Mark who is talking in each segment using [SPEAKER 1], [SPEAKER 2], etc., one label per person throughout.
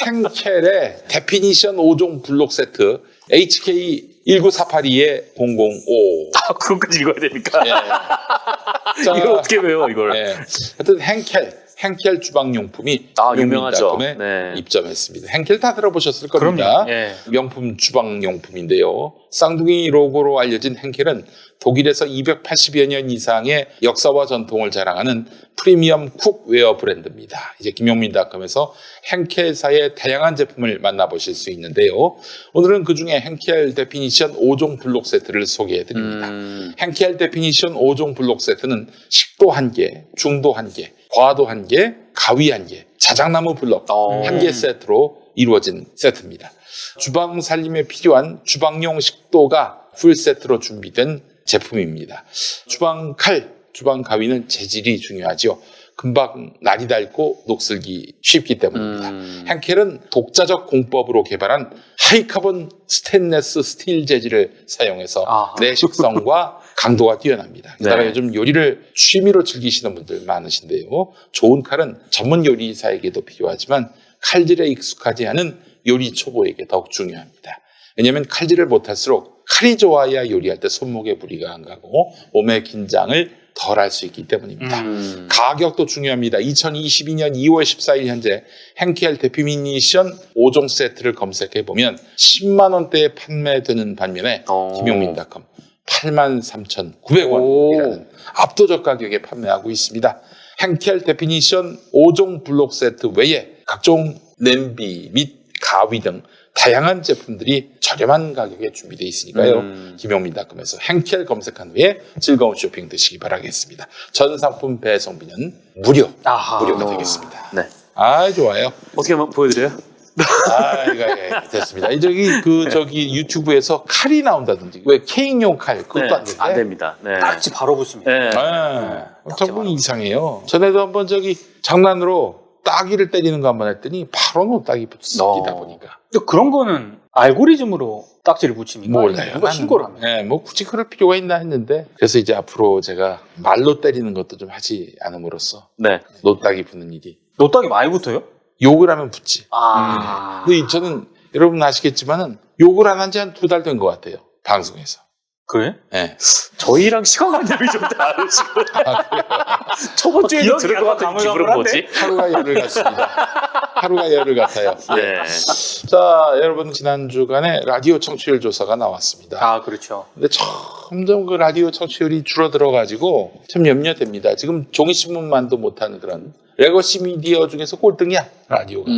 [SPEAKER 1] henkel의 데피니션 5종 블록 세트 HK19482의 005.
[SPEAKER 2] 아, 그것까지 읽어야 됩니까?
[SPEAKER 1] 예. 자,
[SPEAKER 2] 이걸 어떻게 외워, 이걸?
[SPEAKER 1] 예. 하여튼 henkel 주방용품이
[SPEAKER 2] 유명하죠.
[SPEAKER 1] 네. 입점했습니다. henkel 다 들어보셨을 겁니다.
[SPEAKER 3] 예.
[SPEAKER 1] 명품 주방용품인데요. 쌍둥이 로고로 알려진 henkel은 독일에서 280여 년 이상의 역사와 전통을 자랑하는 프리미엄 쿡웨어 브랜드입니다. 이제 김용민닷컴에서 henkel사의 다양한 제품을 만나보실 수 있는데요. 오늘은 그중에 henkel 데피니션 5종 블록 세트를 소개해드립니다. henkel 데피니션 5종 블록 세트는 식도 1개, 중도 1개, 과도 1개, 가위 1개, 자작나무 블록 1개 세트로 이루어진 세트입니다. 주방 살림에 필요한 주방용 식도가 풀 세트로 준비된 제품입니다. 주방 칼, 주방 가위는 재질이 중요하죠. 금방 날이 닳고 녹슬기 쉽기 때문입니다. henkel은 독자적 공법으로 개발한 하이카본 스테인레스 스틸 재질을 사용해서 내식성과 강도가 뛰어납니다. 게다가 요즘 요리를 취미로 즐기시는 분들 많으신데요. 좋은 칼은 전문 요리사에게도 필요하지만 칼질에 익숙하지 않은 요리 초보에게 더욱 중요합니다. 왜냐하면 칼질을 못할수록 칼이 좋아야 요리할 때 손목에 무리가 안 가고 몸의 긴장을 덜 할 수 있기 때문입니다. 가격도 중요합니다. 2022년 2월 14일 현재 henkel 데피니션 5종 세트를 검색해보면 10만 원대에 판매되는 반면에 김용민닷컴 83,900원이라는 압도적 가격에 판매하고 있습니다. henkel 데피니션 5종 블록 세트 외에 각종 냄비 및 가위 등 다양한 제품들이 저렴한 가격에 준비되어 있으니까요. 김용민닷컴에서 henkel 검색한 후에 즐거운 쇼핑 되시기 바라겠습니다. 전 상품 배송비는 무료가 되겠습니다.
[SPEAKER 2] 네.
[SPEAKER 1] 아, 좋아요.
[SPEAKER 2] 어떻게 한번 보여드려요?
[SPEAKER 1] 됐습니다. 저기 유튜브에서 칼이 나온다든지 왜 케이크용 칼 그것도 안 되는데?
[SPEAKER 2] 안 됩니다. 네.
[SPEAKER 3] 딱지 바로 붙습니다.
[SPEAKER 2] 네.
[SPEAKER 1] 조금 이상해요. 전에도 한번 장난으로 따귀를 때리는 거 한번 했더니 바로 노따귀 붙이다 보니까.
[SPEAKER 3] 근데 그런 거는 알고리즘으로 딱지를 붙입니까?
[SPEAKER 1] 몰라요.
[SPEAKER 3] 누가 신고를 하면.
[SPEAKER 1] 네, 굳이 그럴 필요가 있나 했는데 그래서 이제 앞으로 제가 말로 때리는 것도 좀 하지 않음으로써 노따귀 붙는 일이.
[SPEAKER 3] 노딱이 많이 붙어요?
[SPEAKER 1] 욕을 하면 붙지.
[SPEAKER 3] 근데
[SPEAKER 1] 저는 여러분 아시겠지만은 욕을 안 한 지 한 2달 된 것 같아요. 방송에서.
[SPEAKER 3] 그래?
[SPEAKER 1] 네.
[SPEAKER 2] 저희랑 시간관념이 좀 다르시고. 저번 주에도 들을 것 같은 기분은 뭐지?
[SPEAKER 1] 하루가 열흘 같습니다. 하루가 열흘 같아요.
[SPEAKER 2] 네.
[SPEAKER 1] 자, 여러분 지난 주간에 라디오 청취율 조사가 나왔습니다.
[SPEAKER 3] 그렇죠.
[SPEAKER 1] 근데 점점 그 라디오 청취율이 줄어들어가지고 참 염려됩니다. 지금 종이신문만도 못하는 그런 레거시 미디어 중에서 꼴등이야, 라디오가.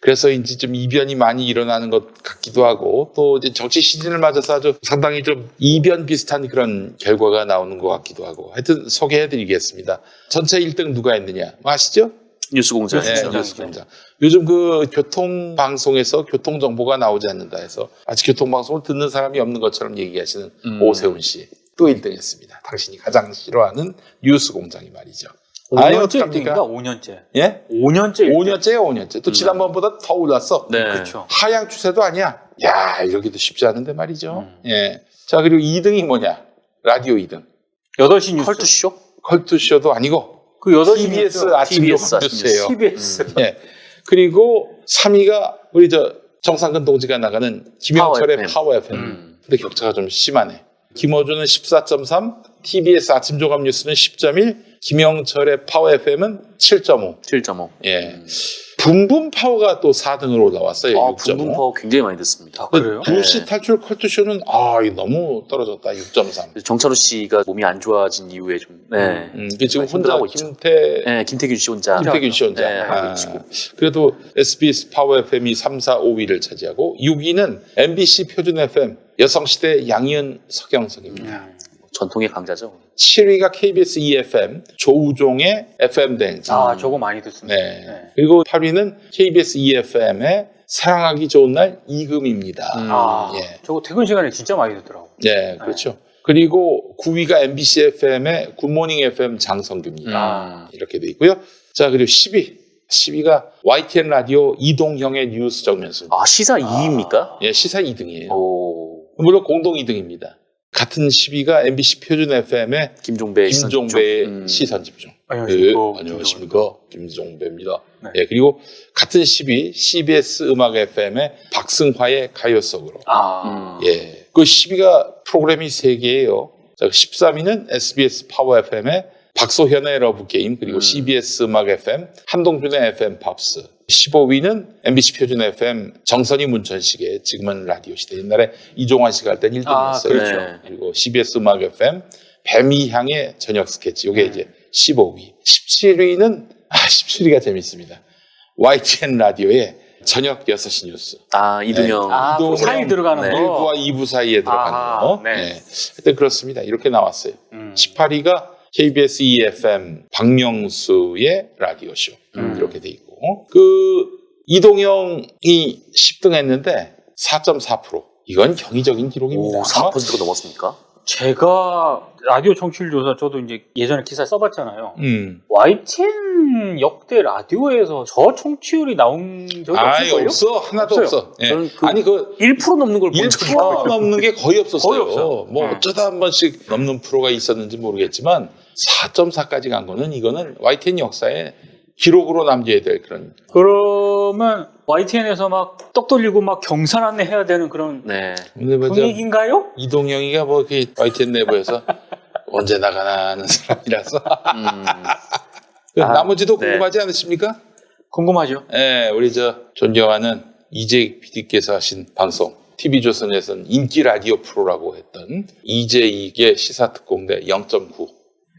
[SPEAKER 1] 그래서인지 좀 이변이 많이 일어나는 것 같기도 하고 또 이제 정치 시즌을 맞아서 아주 상당히 좀 이변 비슷한 그런 결과가 나오는 것 같기도 하고 하여튼 소개해드리겠습니다. 전체 1등 누가 했느냐 아시죠?
[SPEAKER 2] 뉴스공장.
[SPEAKER 1] 네, 뉴스공장. 요즘 그 교통방송에서 교통정보가 나오지 않는다 해서 아직 교통방송을 듣는 사람이 없는 것처럼 얘기하시는 오세훈 씨 또 1등 했습니다. 당신이 가장 싫어하는 뉴스공장이 말이죠.
[SPEAKER 3] 5년째 1등입니다. 5년째.
[SPEAKER 1] 예?
[SPEAKER 3] 5년째.
[SPEAKER 1] 또 지난번보다 더 올랐어.
[SPEAKER 2] 네.
[SPEAKER 3] 그렇죠.
[SPEAKER 1] 하향 추세도 아니야. 야, 이러기도 쉽지 않은데 말이죠. 예. 자, 그리고 2등이 뭐냐? 라디오 2등.
[SPEAKER 3] 8시 뉴스.
[SPEAKER 2] 컬투쇼?
[SPEAKER 1] 컬투쇼도 아니고
[SPEAKER 3] 그 8시
[SPEAKER 1] TBS
[SPEAKER 3] 뉴스.
[SPEAKER 1] 아침
[SPEAKER 2] TBS
[SPEAKER 1] 뉴스예요.
[SPEAKER 3] TBS.
[SPEAKER 1] 예. 그리고 3위가 우리 정상근 동지가 나가는 김영철의 파워 FM. 근데 격차가 좀 심하네. 김어준은 14.3, TBS 아침 종합 뉴스는 10.1, 김영철의 파워 FM은 7.5.
[SPEAKER 2] 7.5.
[SPEAKER 1] 예. 붐붐 파워가 또 4등으로 올라왔어요. 6.5.
[SPEAKER 2] 붐붐 파워 굉장히 많이 듣습니다.
[SPEAKER 3] 그래요?
[SPEAKER 1] 불시 탈출 컬투쇼는 이거 너무 떨어졌다. 6.3.
[SPEAKER 2] 정찬우 씨가 몸이 안 좋아진 이후에 좀
[SPEAKER 1] 지금 혼자
[SPEAKER 2] 힘들어하고 있죠. 김태균 씨 혼자.
[SPEAKER 1] 김태균 씨 혼자.
[SPEAKER 2] 네, 하고 계시고.
[SPEAKER 1] 그래도 SBS 파워 FM이 3, 4, 5위를 차지하고 6위는 MBC 표준 FM 여성시대 양희은 서경석입니다.
[SPEAKER 2] 전통의 강자죠.
[SPEAKER 1] 7위가 KBS EFM 조우종의 FM 대행진.
[SPEAKER 3] 저거 많이 듣습니다.
[SPEAKER 1] 네. 그리고 8위는 KBS EFM의 사랑하기 좋은 날 이금입니다. 예.
[SPEAKER 3] 저거 퇴근 시간에 진짜 많이 듣더라고.
[SPEAKER 1] 네, 그렇죠. 그리고 9위가 MBC FM의 굿모닝 FM 장성규입니다. 이렇게 돼 있고요. 자, 그리고 10위가 YTN 라디오 이동형의 뉴스 정면수.
[SPEAKER 2] 시사 2위입니까?
[SPEAKER 1] 예, 시사 2등이에요. 물론 공동 2등입니다. 같은 10위가 MBC 표준 FM의
[SPEAKER 2] 김종배의
[SPEAKER 1] 시선 집중. 안녕하십니까. 김종배입니다.
[SPEAKER 3] 네.
[SPEAKER 1] 예, 그리고 같은 12 CBS 음악 FM의 박승화의 가요 속으로. 예, 그 12가 프로그램이 3개예요. 13위는 SBS 파워 FM의 박소현의 러브게임, 그리고 CBS 음악 FM, 한동준의 FM 팝스. 15위는 MBC 표준 FM 정선이 문천식의 지금은 라디오 시대. 옛날에 이종환 씨가 할 땐 1등이었어요.
[SPEAKER 3] 그렇죠.
[SPEAKER 2] 네.
[SPEAKER 1] 그리고 CBS 음악 FM 뱀이향의 저녁 스케치. 이게 이제 15위. 17위는 17위가 재밌습니다. YTN 라디오의 저녁 6시 뉴스.
[SPEAKER 2] 이동영.
[SPEAKER 1] 이동영
[SPEAKER 3] 그 사이 들어가는
[SPEAKER 2] 네.
[SPEAKER 3] 거.
[SPEAKER 1] 1부와 2부 사이에 들어가는 거.
[SPEAKER 3] 네.
[SPEAKER 1] 네. 하여튼 그렇습니다. 이렇게 나왔어요. 18위가 KBS EFM 박명수의 라디오쇼. 이렇게 돼 있고. 그 이동영이 10등 했는데 4.4%. 이건 경이적인 기록입니다.
[SPEAKER 2] 4%가 넘었습니까?
[SPEAKER 3] 제가 라디오 청취율 조사 저도 이제 예전에 기사 써봤잖아요.
[SPEAKER 1] 음.
[SPEAKER 3] YTN 역대 라디오에서 저 청취율이 나온 적이 없을걸요?
[SPEAKER 1] 없어. 하나도
[SPEAKER 3] 없어요.
[SPEAKER 1] 없어. 예.
[SPEAKER 2] 저는 그
[SPEAKER 1] 아니,
[SPEAKER 2] 1% 넘는 걸 본 적이
[SPEAKER 1] 1% 넘는 게 거의 없었어요.
[SPEAKER 3] 거의 없어요.
[SPEAKER 1] 뭐
[SPEAKER 3] 네.
[SPEAKER 1] 어쩌다 한 번씩 넘는 프로가 있었는지 모르겠지만 4.4까지 간 거는 이거는 YTN 역사에 기록으로 남겨야 될 그런.
[SPEAKER 3] 그러면 YTN에서 막 떡 돌리고 막 경산 안내 해야 되는 그런
[SPEAKER 2] 네.
[SPEAKER 1] 근데 먼저
[SPEAKER 3] 분위기인가요?
[SPEAKER 1] 이동영이가 뭐 그 YTN 내부에서 언제 나가나 하는 사람이라서 나머지도
[SPEAKER 2] 네.
[SPEAKER 1] 궁금하지 않으십니까?
[SPEAKER 3] 궁금하죠?
[SPEAKER 1] 네, 우리 저 존경하는 이재익 PD께서 하신 방송 TV조선에서는 인기 라디오 프로라고 했던 이재익의 시사특공대 0.9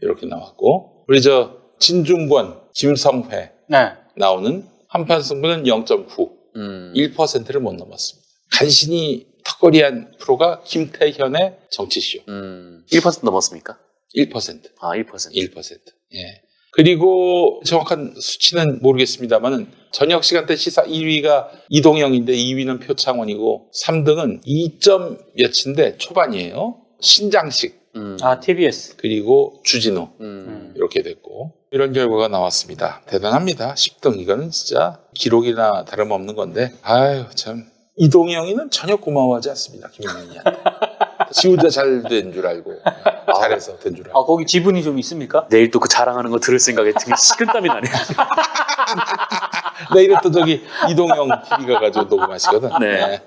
[SPEAKER 1] 이렇게 나왔고, 우리 저 진중권, 김성회
[SPEAKER 3] 네.
[SPEAKER 1] 나오는 한판 승부는 0.9, 1%를 못 넘었습니다. 간신히 턱걸이한 프로가 김태현의 정치쇼
[SPEAKER 2] 1% 넘었습니까?
[SPEAKER 1] 1%.
[SPEAKER 2] 1%.
[SPEAKER 1] 1%. 예. 그리고 정확한 수치는 모르겠습니다만은 저녁 시간대 시사 1위가 이동영인데 2위는 표창원이고 3등은 2점 몇인데 초반이에요. 신장식
[SPEAKER 3] TBS.
[SPEAKER 1] 그리고 주진우 이렇게 됐고 이런 결과가 나왔습니다. 대단합니다. 10등 이거는 진짜 기록이나 다름없는 건데 아유 참 이동영이는 전혀 고마워하지 않습니다. 김용민이한테. 지 혼자 잘 된 줄 알고 잘해서 된 줄 알고.
[SPEAKER 3] 거기 지분이 좀 있습니까?
[SPEAKER 2] 내일 또 그 자랑하는 거 들을 생각에 되게 식은땀이 나네요.
[SPEAKER 1] 내일은 또 저기 이동영 TV가 가지고 녹음하시거든.
[SPEAKER 2] 네.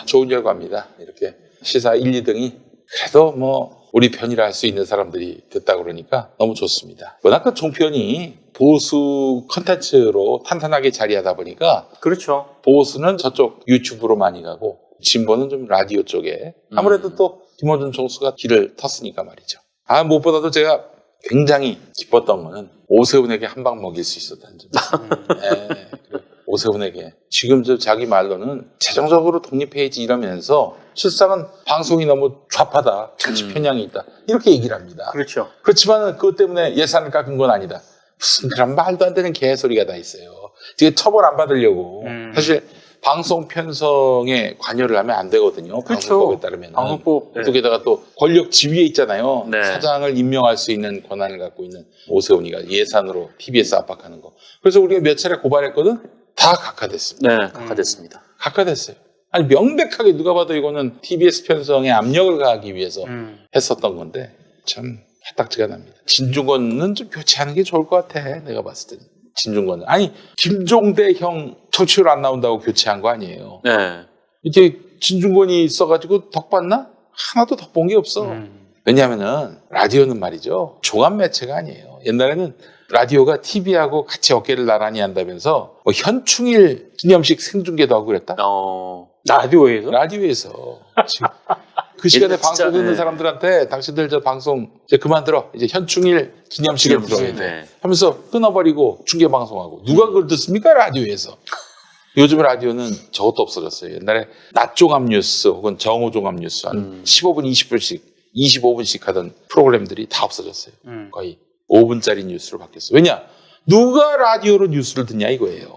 [SPEAKER 1] 좋은 결과입니다. 이렇게 시사 1, 2등이 그래도 뭐 우리 편이라 할 수 있는 사람들이 됐다 그러니까 너무 좋습니다. 워낙 그 종편이 보수 컨텐츠로 탄탄하게 자리하다 보니까
[SPEAKER 3] 그렇죠.
[SPEAKER 1] 보수는 저쪽 유튜브로 많이 가고 진보는 좀 라디오 쪽에 아무래도 또 김어준 총수가 길을 텄으니까 말이죠. 무엇보다도 제가 굉장히 기뻤던 거는 오세훈에게 한 방 먹일 수 있었다는 점. 네, 오세훈에게 지금 저 자기 말로는 재정적으로 독립해야지 이러면서 실상은 방송이 너무 좌파다, 정치 편향이 있다 이렇게 얘기를 합니다.
[SPEAKER 3] 그렇죠.
[SPEAKER 1] 그렇지만 그것 때문에 예산을 깎은 건 아니다. 무슨 그런 말도 안 되는 개소리가 다 있어요. 지금 처벌 안 받으려고. 사실 방송 편성에 관여를 하면 안 되거든요.
[SPEAKER 3] 그렇죠.
[SPEAKER 1] 방송법에 따르면.
[SPEAKER 3] 방송법. 네.
[SPEAKER 1] 또 게다가 또 권력 지위에 있잖아요.
[SPEAKER 2] 네.
[SPEAKER 1] 사장을 임명할 수 있는 권한을 갖고 있는 오세훈이가 예산으로 TBS 압박하는 거. 그래서 우리가 몇 차례 고발했거든. 다 각하됐습니다.
[SPEAKER 2] 네, 각하됐습니다.
[SPEAKER 1] 각하됐어요. 아니 명백하게 누가 봐도 이거는 TBS 편성에 압력을 가하기 위해서 했었던 건데 참 화딱지가 납니다. 진중권은 좀 교체하는 게 좋을 것 같아. 내가 봤을 때는. 진중권은. 아니 김종대 형 청취율 안 나온다고 교체한 거 아니에요.
[SPEAKER 2] 네.
[SPEAKER 1] 이렇게 진중권이 있어가지고 덕 봤나? 하나도 덕 본 게 없어. 왜냐하면은 라디오는 말이죠. 종합 매체가 아니에요. 옛날에는 라디오가 TV하고 같이 어깨를 나란히 한다면서 뭐 현충일 기념식 생중계도 하고 그랬다?
[SPEAKER 3] 라디오에서?
[SPEAKER 1] 라디오에서. 지금 그 시간에 방송 듣는
[SPEAKER 2] 네.
[SPEAKER 1] 사람들한테 당신들 저 방송 이제 그만 들어. 이제 현충일 기념식을 들어야 돼.
[SPEAKER 2] 네.
[SPEAKER 1] 하면서 끊어버리고 중계 방송하고. 누가 그걸 듣습니까? 라디오에서. 요즘 라디오는 저것도 없어졌어요. 옛날에 낮 종합 뉴스 혹은 정오 종합 뉴스 한 15분, 20분씩, 25분씩 하던 프로그램들이 다 없어졌어요. 거의 5분짜리 뉴스로 바뀌었어요. 왜냐? 누가 라디오로 뉴스를 듣냐 이거예요.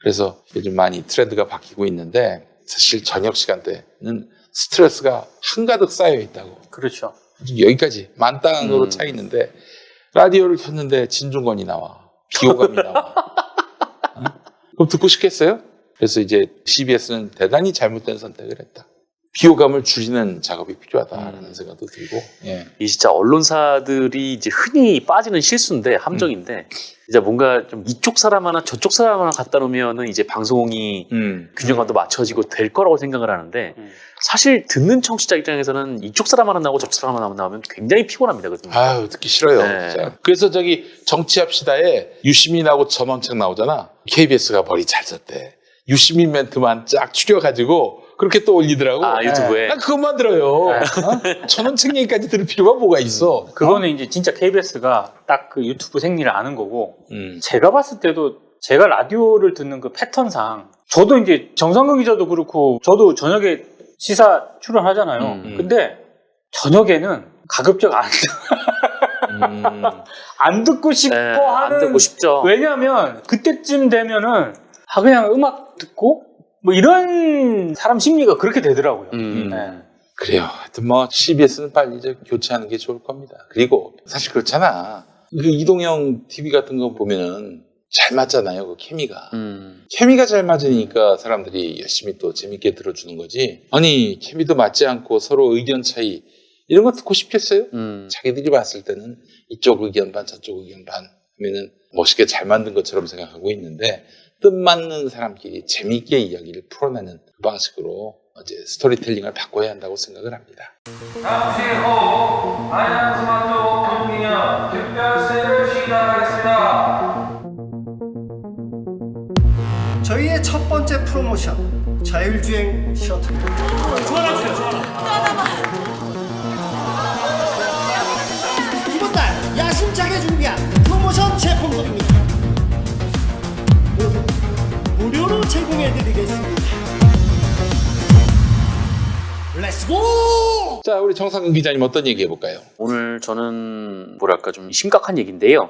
[SPEAKER 1] 그래서 요즘 많이 트렌드가 바뀌고 있는데 사실 저녁 시간대는 스트레스가 한가득 쌓여 있다고.
[SPEAKER 3] 그렇죠.
[SPEAKER 1] 여기까지 만땅으로 차 있는데 라디오를 켰는데 진중권이 나와. 비호감이 나와. 그럼 듣고 싶겠어요? 그래서 이제 CBS는 대단히 잘못된 선택을 했다. 비호감을 줄이는 작업이 필요하다라는 생각도 들고. 예.
[SPEAKER 2] 이 진짜 언론사들이 이제 흔히 빠지는 실수인데 함정인데 이제 뭔가 좀 이쪽 사람 하나 저쪽 사람 하나 갖다 놓으면은 이제 방송이 균형감도 맞춰지고 될 거라고 생각을 하는데 사실 듣는 청취자 입장에서는 이쪽 사람 하나 나오고 저쪽 사람 하나 나오면 굉장히 피곤합니다.
[SPEAKER 1] 아유, 듣기 싫어요.
[SPEAKER 2] 네.
[SPEAKER 1] 진짜. 그래서 저기 정치합시다에 유시민 나오고 전원책 나오잖아. KBS가 머리 잘 썼대. 유시민 멘트만 쫙 추려가지고 그렇게 또 올리더라고.
[SPEAKER 2] 아, 유튜브에.
[SPEAKER 1] 난 그것만 들어요. 전원책 얘기까지 들을 필요가 뭐가 있어.
[SPEAKER 3] 그거는 이제 진짜 KBS가 딱 그 유튜브 생리를 아는 거고
[SPEAKER 1] 음.
[SPEAKER 3] 제가 봤을 때도 제가 라디오를 듣는 그 패턴상 저도 이제 정상근 기자도 그렇고 저도 저녁에 시사 출연하잖아요. 근데 저녁에는 가급적 안 듣고 싶어
[SPEAKER 2] 네,
[SPEAKER 3] 하는.
[SPEAKER 2] 안 듣고 싶죠.
[SPEAKER 3] 왜냐하면 그때쯤 되면은 그냥 음악 듣고 뭐 이런 사람 심리가 그렇게 되더라고요. 네.
[SPEAKER 1] 그래요. 하여튼 뭐 CBS는 빨리 이제 교체하는 게 좋을 겁니다. 그리고 사실 그렇잖아. 그 이동형 TV 같은 거 보면은 잘 맞잖아요. 그 케미가. 케미가 잘 맞으니까 사람들이 열심히 또 재밌게 들어주는 거지. 아니 케미도 맞지 않고 서로 의견 차이 이런 거 듣고 싶겠어요? 자기들이 봤을 때는 이쪽 의견 반 저쪽 의견 반 하면은 멋있게 잘 만든 것처럼 생각하고 있는데 뜻 맞는 사람끼리 재미있게 이야기를 풀어내는 그 방식으로 이제 스토리텔링을 바꿔야 한다고 생각을 합니다.
[SPEAKER 4] 잠시 후 안양스마트 오픈 기념 특별세를 시작하겠습니다.
[SPEAKER 5] 저희의 첫 번째 프로모션 자율주행 셔틀. 이번 달 야심차게 준비한 프로모션 제품들입니다. 모두 무료로 제공해드리겠습니다. 렛츠고!
[SPEAKER 1] 자, 우리 정상근 기자님 어떤 얘기 해볼까요?
[SPEAKER 2] 오늘 저는 뭐랄까 좀 심각한 얘기인데요.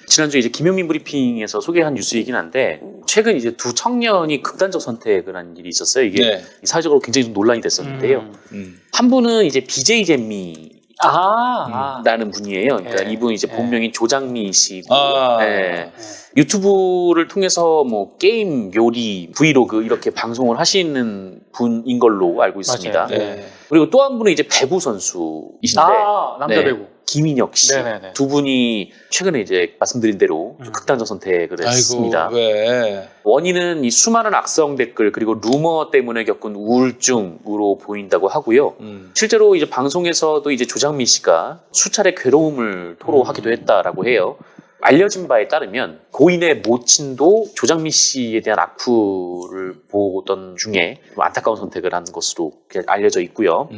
[SPEAKER 2] 지난주에 이제 김용민 브리핑에서 소개한 뉴스이긴 한데 최근 이제 두 청년이 극단적 선택을 한 일이 있었어요. 이게
[SPEAKER 1] 네.
[SPEAKER 2] 사회적으로 굉장히 좀 논란이 됐었는데요. 한 분은 이제 BJ 잼미 라는 분이에요. 그러니까
[SPEAKER 3] 네.
[SPEAKER 2] 이분 이제 본명이 조장미 씨고
[SPEAKER 1] 아.
[SPEAKER 2] 네. 유튜브를 통해서 뭐 게임, 요리, 브이로그 이렇게 방송을 하시는 분인 걸로 알고 있습니다.
[SPEAKER 3] 맞아요.
[SPEAKER 1] 네.
[SPEAKER 2] 그리고 또 한 분은 이제 배구 선수이신데
[SPEAKER 3] 남자
[SPEAKER 2] 네.
[SPEAKER 3] 배구.
[SPEAKER 2] 김인혁 씨.
[SPEAKER 3] 네네네.
[SPEAKER 2] 두 분이 최근에 이제 말씀드린 대로 좀 극단적 선택을 했습니다.
[SPEAKER 1] 아이고, 왜?
[SPEAKER 2] 원인은 이 수많은 악성 댓글 그리고 루머 때문에 겪은 우울증으로 보인다고 하고요. 실제로 이제 방송에서도 이제 조장미 씨가 수차례 괴로움을 토로하기도 했다라고 해요. 알려진 바에 따르면 고인의 모친도 조장미 씨에 대한 악플을 보던 중에 좀 안타까운 선택을 한 것으로 알려져 있고요.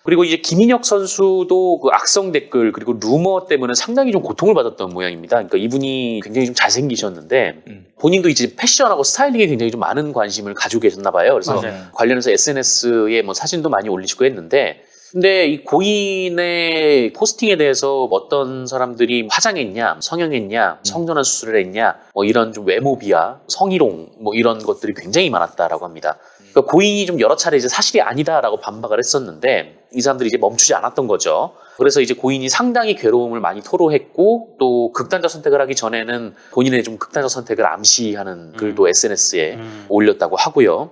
[SPEAKER 2] 그리고 이제 김인혁 선수도 그 악성 댓글 그리고 루머 때문에 상당히 좀 고통을 받았던 모양입니다. 그러니까 이분이 굉장히 좀 잘생기셨는데 본인도 이제 패션하고 스타일링에 굉장히 좀 많은 관심을 가지고 계셨나 봐요. 그래서
[SPEAKER 3] 맞아요.
[SPEAKER 2] 관련해서 SNS에 뭐 사진도 많이 올리시고 했는데 근데 이 고인의 포스팅에 대해서 어떤 사람들이 화장했냐, 성형했냐, 성전환 수술을 했냐, 뭐 이런 좀 외모 비하, 성희롱 뭐 이런 것들이 굉장히 많았다라고 합니다. 그러니까 고인이 좀 여러 차례 이제 사실이 아니다라고 반박을 했었는데 이 사람들이 이제 멈추지 않았던 거죠. 그래서 이제 고인이 상당히 괴로움을 많이 토로했고 또 극단적 선택을 하기 전에는 본인의 좀 극단적 선택을 암시하는 글도 SNS에 올렸다고 하고요.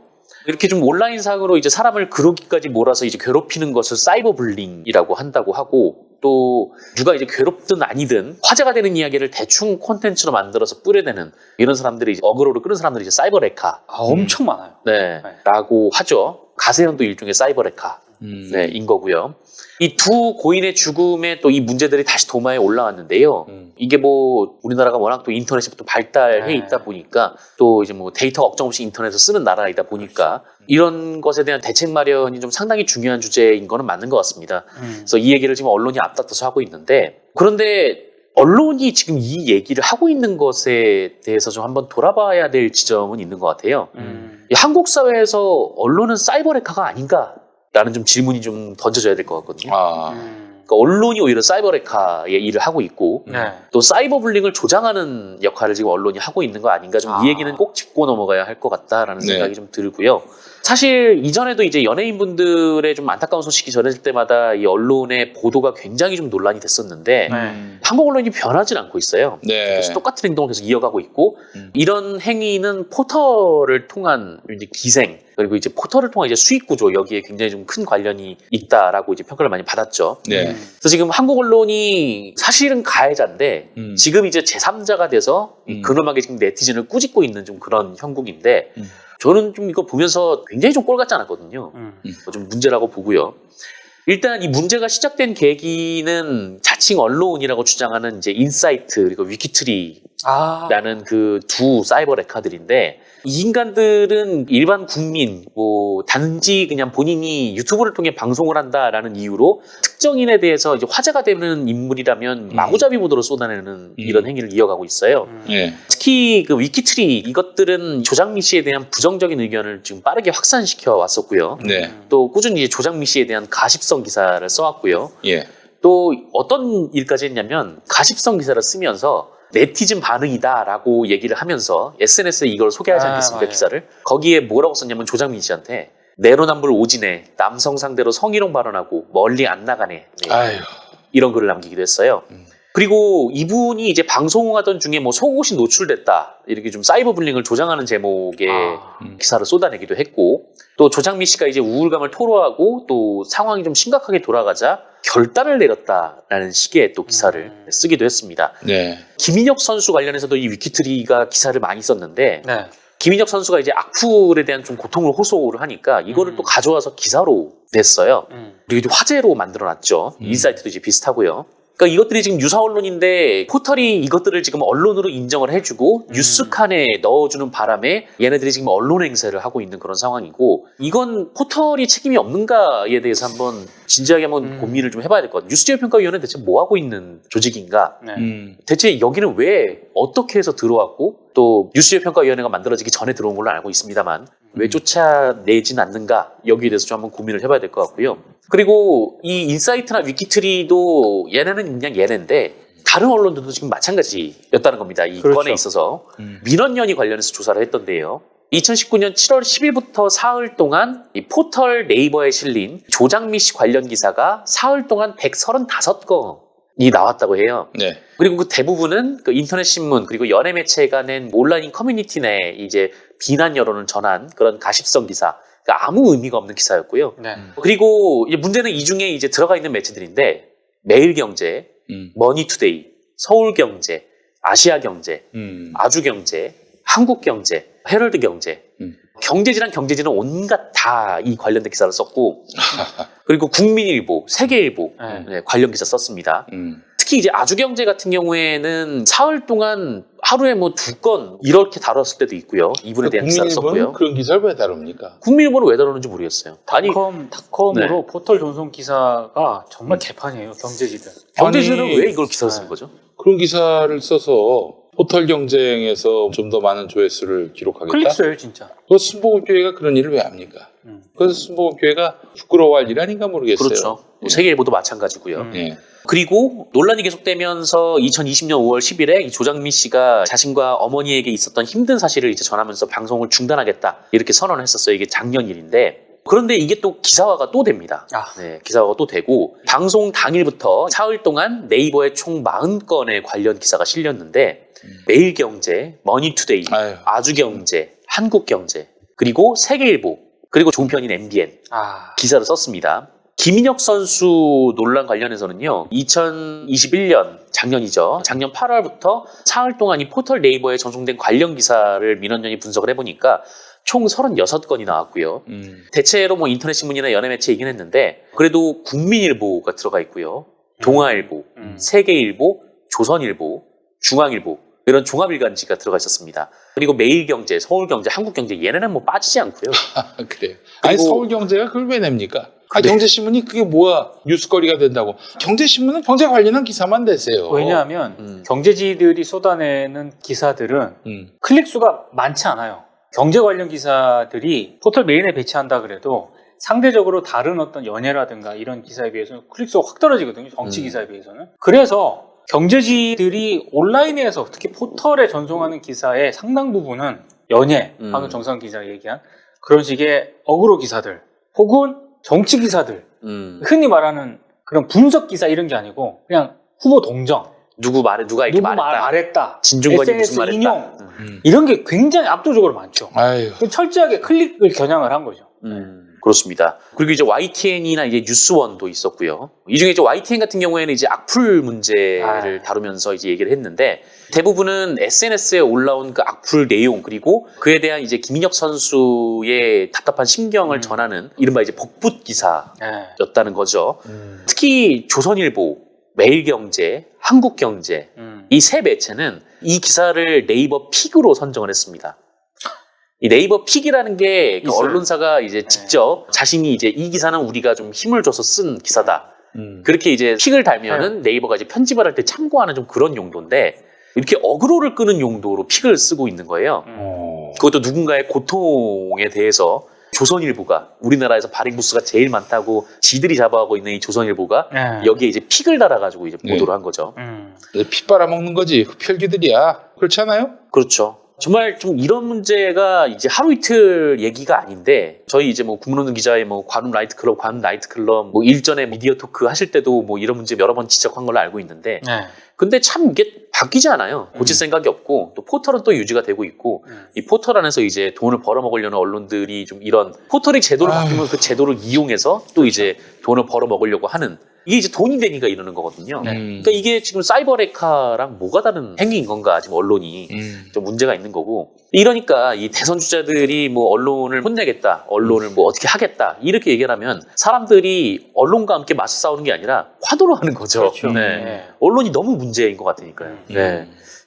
[SPEAKER 2] 이렇게 좀 온라인상으로 이제 사람을 그러기까지 몰아서 이제 괴롭히는 것을 사이버 불링이라고 한다고 하고 또 누가 이제 괴롭든 아니든 화제가 되는 이야기를 대충 콘텐츠로 만들어서 뿌려대는 이런 사람들이 이제 어그로를 끄는 사람들이 이제 사이버 레카
[SPEAKER 3] 엄청 많아요.
[SPEAKER 2] 네, 라고 하죠. 가세현도 일종의 사이버 레카 네, 인 거고요. 이 두 고인의 죽음에 또 이 문제들이 다시 도마에 올라왔는데요. 이게 뭐 우리나라가 워낙 또 인터넷이 또 발달해 있다 보니까 또 이제 뭐 데이터 걱정 없이 인터넷을 쓰는 나라이다 보니까 이런 것에 대한 대책 마련이 좀 상당히 중요한 주제인 거는 맞는 것 같습니다. 그래서 이 얘기를 지금 언론이 앞다퉈서 하고 있는데 그런데 언론이 지금 이 얘기를 하고 있는 것에 대해서 좀 한번 돌아봐야 될 지점은 있는 것 같아요. 이 한국 사회에서 언론은 사이버 레카가 아닌가? 라는 좀 질문이 좀 던져져야 될 것 같거든요. 그러니까 언론이 오히려 사이버 레카의 일을 하고 있고
[SPEAKER 3] 네.
[SPEAKER 2] 또 사이버 불링을 조장하는 역할을 지금 언론이 하고 있는 거 아닌가 좀 이 얘기는 꼭 짚고 넘어가야 할 것 같다라는
[SPEAKER 1] 네.
[SPEAKER 2] 생각이 좀 들고요. 사실 이전에도 이제 연예인분들의 좀 안타까운 소식이 전해질 때마다 이 언론의 보도가 굉장히 좀 논란이 됐었는데 한국 언론이 변하진 않고 있어요.
[SPEAKER 1] 네.
[SPEAKER 2] 그래서 똑같은 행동을 계속 이어가고 있고 이런 행위는 포털을 통한 이제 기생 그리고 이제 포털을 통한 이제 수익 구조 여기에 굉장히 좀 큰 관련이 있다라고 이제 평가를 많이 받았죠.
[SPEAKER 1] 네.
[SPEAKER 2] 그래서 지금 한국 언론이 사실은 가해자인데 지금 이제 제3자가 돼서 근엄하게 지금 네티즌을 꾸짖고 있는 좀 그런 형국인데 저는 좀 이거 보면서 굉장히 좀 꼴 같지 않았거든요. 좀 문제라고 보고요. 일단 이 문제가 시작된 계기는 자칭 언론이라고 주장하는 이제 인사이트 그리고 위키트리라는 그 두 사이버 레카들인데 이 인간들은 일반 국민 뭐 단지 그냥 본인이 유튜브를 통해 방송을 한다라는 이유로 특정인에 대해서 이제 화제가 되는 인물이라면 마구잡이 보도로 쏟아내는 이런 행위를 이어가고 있어요.
[SPEAKER 1] 예.
[SPEAKER 2] 특히 그 위키트리 이것들은 조장미 씨에 대한 부정적인 의견을 지금 빠르게 확산시켜 왔었고요.
[SPEAKER 1] 네.
[SPEAKER 2] 또 꾸준히 이제 조장미 씨에 대한 가십성 기사를 써왔고요.
[SPEAKER 1] 예.
[SPEAKER 2] 또 어떤 일까지 했냐면 가십성 기사를 쓰면서 네티즌 반응이다라고 얘기를 하면서 SNS에 이걸 소개하지 않겠습니까?
[SPEAKER 3] 맞아요.
[SPEAKER 2] 기사를. 거기에 뭐라고 썼냐면 조장민 씨한테 내로남불 오지네, 남성 상대로 성희롱 발언하고 멀리 안 나가네. 네.
[SPEAKER 1] 아유.
[SPEAKER 2] 이런 글을 남기기도 했어요. 그리고 이분이 이제 방송하던 중에 뭐 속옷이 노출됐다. 이렇게 좀 사이버 불링을 조장하는 제목의 기사를 쏟아내기도 했고 또 조장미 씨가 이제 우울감을 토로하고 또 상황이 좀 심각하게 돌아가자 결단을 내렸다라는 식의 또 기사를 쓰기도 했습니다.
[SPEAKER 1] 네.
[SPEAKER 2] 김인혁 선수 관련해서도 이 위키트리가 기사를 많이 썼는데
[SPEAKER 3] 네.
[SPEAKER 2] 김인혁 선수가 이제 악플에 대한 좀 고통을 호소를 하니까 이거를 또 가져와서 기사로 냈어요. 그리고 이제 화제로 만들어놨죠. 인사이트도 이제 비슷하고요. 그러니까 이것들이 지금 유사 언론인데 포털이 이것들을 지금 언론으로 인정을 해주고 뉴스칸에 넣어주는 바람에 얘네들이 지금 언론 행세를 하고 있는 그런 상황이고 이건 포털이 책임이 없는가에 대해서 한번 진지하게 한번 고민을 좀 해봐야 될 것 같아요. 뉴스제휴평가위원회는 대체 뭐 하고 있는 조직인가?
[SPEAKER 3] 네.
[SPEAKER 2] 대체 여기는 왜 어떻게 해서 들어왔고 또 뉴스제휴평가위원회가 만들어지기 전에 들어온 걸로 알고 있습니다만 왜 쫓아내진 않는가 여기에 대해서 좀 한번 고민을 해봐야 될 것 같고요. 그리고 이 인사이트나 위키트리도 얘네는 그냥 얘네인데 다른 언론들도 지금 마찬가지였다는 겁니다. 이
[SPEAKER 3] 그렇죠.
[SPEAKER 2] 건에 있어서 민원연이 관련해서 조사를 했던데요. 2019년 7월 10일부터 사흘 동안 이 포털 네이버에 실린 조장미 씨 관련 기사가 사흘 동안 135건이 나왔다고 해요.
[SPEAKER 1] 네.
[SPEAKER 2] 그리고 그 대부분은 그 인터넷 신문 그리고 연예 매체가 낸 온라인 커뮤니티 내 이제 비난 여론을 전한 그런 가십성 기사. 그러니까 아무 의미가 없는 기사였고요.
[SPEAKER 3] 네.
[SPEAKER 2] 그리고 이제 문제는 이 중에 이제 들어가 있는 매체들인데 매일경제, 머니투데이, 서울경제, 아시아경제, 아주경제, 한국경제, 헤럴드경제, 경제지랑 경제지는 온갖 다 이 관련된 기사를 썼고 그리고 국민일보, 세계일보 네, 관련 기사 썼습니다. 특히 이제 아주경제 같은 경우에는 사흘 동안 하루에 뭐 2건 이렇게 다뤘을 때도 있고요. 이분에 대한 기사를 썼고요.
[SPEAKER 1] 국민일보는 그런 기사를 왜 다룹니까?
[SPEAKER 2] 국민일보는 왜 다루는지 모르겠어요. 아니
[SPEAKER 3] 닷컴으로 포털 전송 기사가 정말 개판이에요. 경제지들.
[SPEAKER 2] 경제지는
[SPEAKER 1] 아니,
[SPEAKER 2] 왜 이걸 기사를 쓴 거죠?
[SPEAKER 1] 그런 기사를 써서 포털 경쟁에서 좀 더 많은 조회수를 기록하겠다?
[SPEAKER 3] 클릭수예요, 진짜.
[SPEAKER 1] 그 순복음교회가 그런 일을 왜 합니까? 그래서 순복음교회가 부끄러워할 일 아닌가 모르겠어요.
[SPEAKER 2] 그렇죠. 세계일보도 마찬가지고요.
[SPEAKER 1] 예.
[SPEAKER 2] 그리고 논란이 계속되면서 2020년 5월 10일에 이 조장미 씨가 자신과 어머니에게 있었던 힘든 사실을 이제 전하면서 방송을 중단하겠다 이렇게 선언을 했었어요. 이게 작년 일인데 그런데 이게 또 기사화가 또 됩니다. 네, 기사화가 또 되고 방송 당일부터 사흘 동안 네이버에 총 40건의 관련 기사가 실렸는데 매일경제, 머니투데이, 아주경제, 한국경제 그리고 세계일보 그리고 종편인 MBN 기사를 썼습니다. 김인혁 선수 논란 관련해서는요. 2021년 작년이죠. 작년 8월부터 사흘 동안 이 포털 네이버에 전송된 관련 기사를 민원연이 분석을 해보니까 총 36건이 나왔고요. 대체로 뭐 인터넷 신문이나 연예 매체이긴 했는데 그래도 국민일보가 들어가 있고요. 동아일보, 세계일보, 조선일보, 중앙일보 이런 종합일간지가 들어가 있었습니다. 그리고 매일경제, 서울경제, 한국경제 얘네는 뭐 빠지지 않고요.
[SPEAKER 1] 그래요. 아니 서울경제가 그걸 왜 냅니까?
[SPEAKER 2] 네.
[SPEAKER 1] 경제신문이 그게 뭐가 뉴스거리가 된다고. 경제신문은 경제 관련한 기사만 내세요.
[SPEAKER 3] 왜냐하면 경제지들이 쏟아내는 기사들은 클릭수가 많지 않아요. 경제 관련 기사들이 포털 메인에 배치한다 그래도 상대적으로 다른 어떤 연예라든가 이런 기사에 비해서는 클릭수가 확 떨어지거든요. 정치 기사에 비해서는. 그래서 경제지들이 온라인에서 특히 포털에 전송하는 기사의 상당 부분은 연예, 방금 정상 기자가 얘기한 그런 식의 어그로 기사들 혹은 정치 기사들 흔히 말하는 그런 분석 기사 이런 게 아니고 그냥 후보 동정
[SPEAKER 2] 누가 이렇게 말했다.
[SPEAKER 3] 말했다.
[SPEAKER 2] 진중권이
[SPEAKER 3] SNS
[SPEAKER 2] 무슨 말했다.
[SPEAKER 3] 인용. 이런 게 굉장히 압도적으로 많죠.
[SPEAKER 1] 아유.
[SPEAKER 3] 철저하게 클릭을 겨냥을 한 거죠.
[SPEAKER 2] 그렇습니다. 그리고 이제 YTN이나 이제 뉴스원도 있었고요. 이 중에 이제 YTN 같은 경우에는 이제 악플 문제를 다루면서 이제 얘기를 했는데 대부분은 SNS에 올라온 그 악플 내용 그리고 그에 대한 이제 김인혁 선수의 답답한 심경을 전하는 이른바 이제 복붙 기사였다는 거죠. 특히 조선일보, 매일경제, 한국경제 이 세 매체는 이 기사를 네이버 픽으로 선정을 했습니다. 이 네이버 픽이라는 게 그 언론사가 이제 직접 자신이 이제 이 기사는 우리가 좀 힘을 줘서 쓴 기사다. 그렇게 이제 픽을 달면은 네이버가 이제 편집을 할 때 참고하는 좀 그런 용도인데 이렇게 어그로를 끄는 용도로 픽을 쓰고 있는 거예요. 그것도 누군가의 고통에 대해서 조선일보가 우리나라에서 발행부수가 제일 많다고 지들이 잡아가고 있는 이 조선일보가 여기에 이제 픽을 달아가지고 이제 보도를 한 거죠.
[SPEAKER 1] 피 빨아먹는 거지. 흡혈귀들이야. 그렇지 않아요?
[SPEAKER 2] 그렇죠. 정말 좀 이런 문제가 이제 하루 이틀 얘기가 아닌데 저희 이제 뭐 국문호는 기자의 뭐 관훈 라이트클럽, 관훈 나이트클럽 뭐 일전에 미디어 토크 하실 때도 뭐 이런 문제 여러 번 지적한 걸로 알고 있는데 근데 참 이게 바뀌지 않아요. 고칠 생각이 없고 또 포털은 또 유지가 되고 있고 이 포털 안에서 이제 돈을 벌어먹으려는 언론들이 좀 이런 포털의 제도를 바꾸면 그 제도를 이용해서 또 이제 돈을 벌어먹으려고 하는 이게 이제 돈이 되니까 이러는 거거든요. 그러니까 이게 지금 사이버레카랑 뭐가 다른 행위인 건가 지금 언론이 좀 문제가 있는 거고 이러니까 이 대선 주자들이 뭐 언론을 혼내겠다, 언론을 뭐 어떻게 하겠다 이렇게 얘기하면 사람들이 언론과 함께 맞서 싸우는 게 아니라 화도로 하는 거죠.
[SPEAKER 3] 그렇죠.
[SPEAKER 2] 언론이 너무 문제인 것 같으니까요.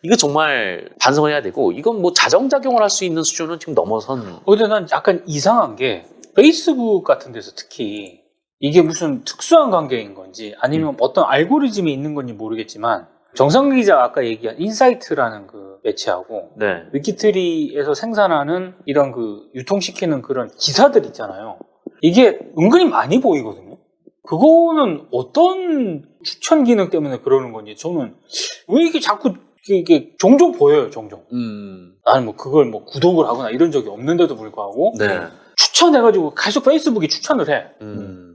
[SPEAKER 2] 이거 정말 반성을 해야 되고 이건 뭐 자정작용을 할 수 있는 수준은 지금 넘어선.
[SPEAKER 3] 근데 난 약간 이상한 게 페이스북 같은 데서 특히 이게 무슨 특수한 관계인 건지 아니면 어떤 알고리즘이 있는 건지 모르겠지만 정상근 기자가 아까 얘기한 인사이트라는 그 매체하고 위키트리에서 생산하는 이런 그 유통시키는 그런 기사들 있잖아요. 이게 은근히 많이 보이거든요. 그거는 어떤 추천 기능 때문에 그러는 건지 저는 왜 이렇게 자꾸 이게 종종 보여요, 종종. 나는 뭐 그걸 뭐 구독을 하거나 이런 적이 없는데도 불구하고 추천해가지고 계속 페이스북이 추천을 해.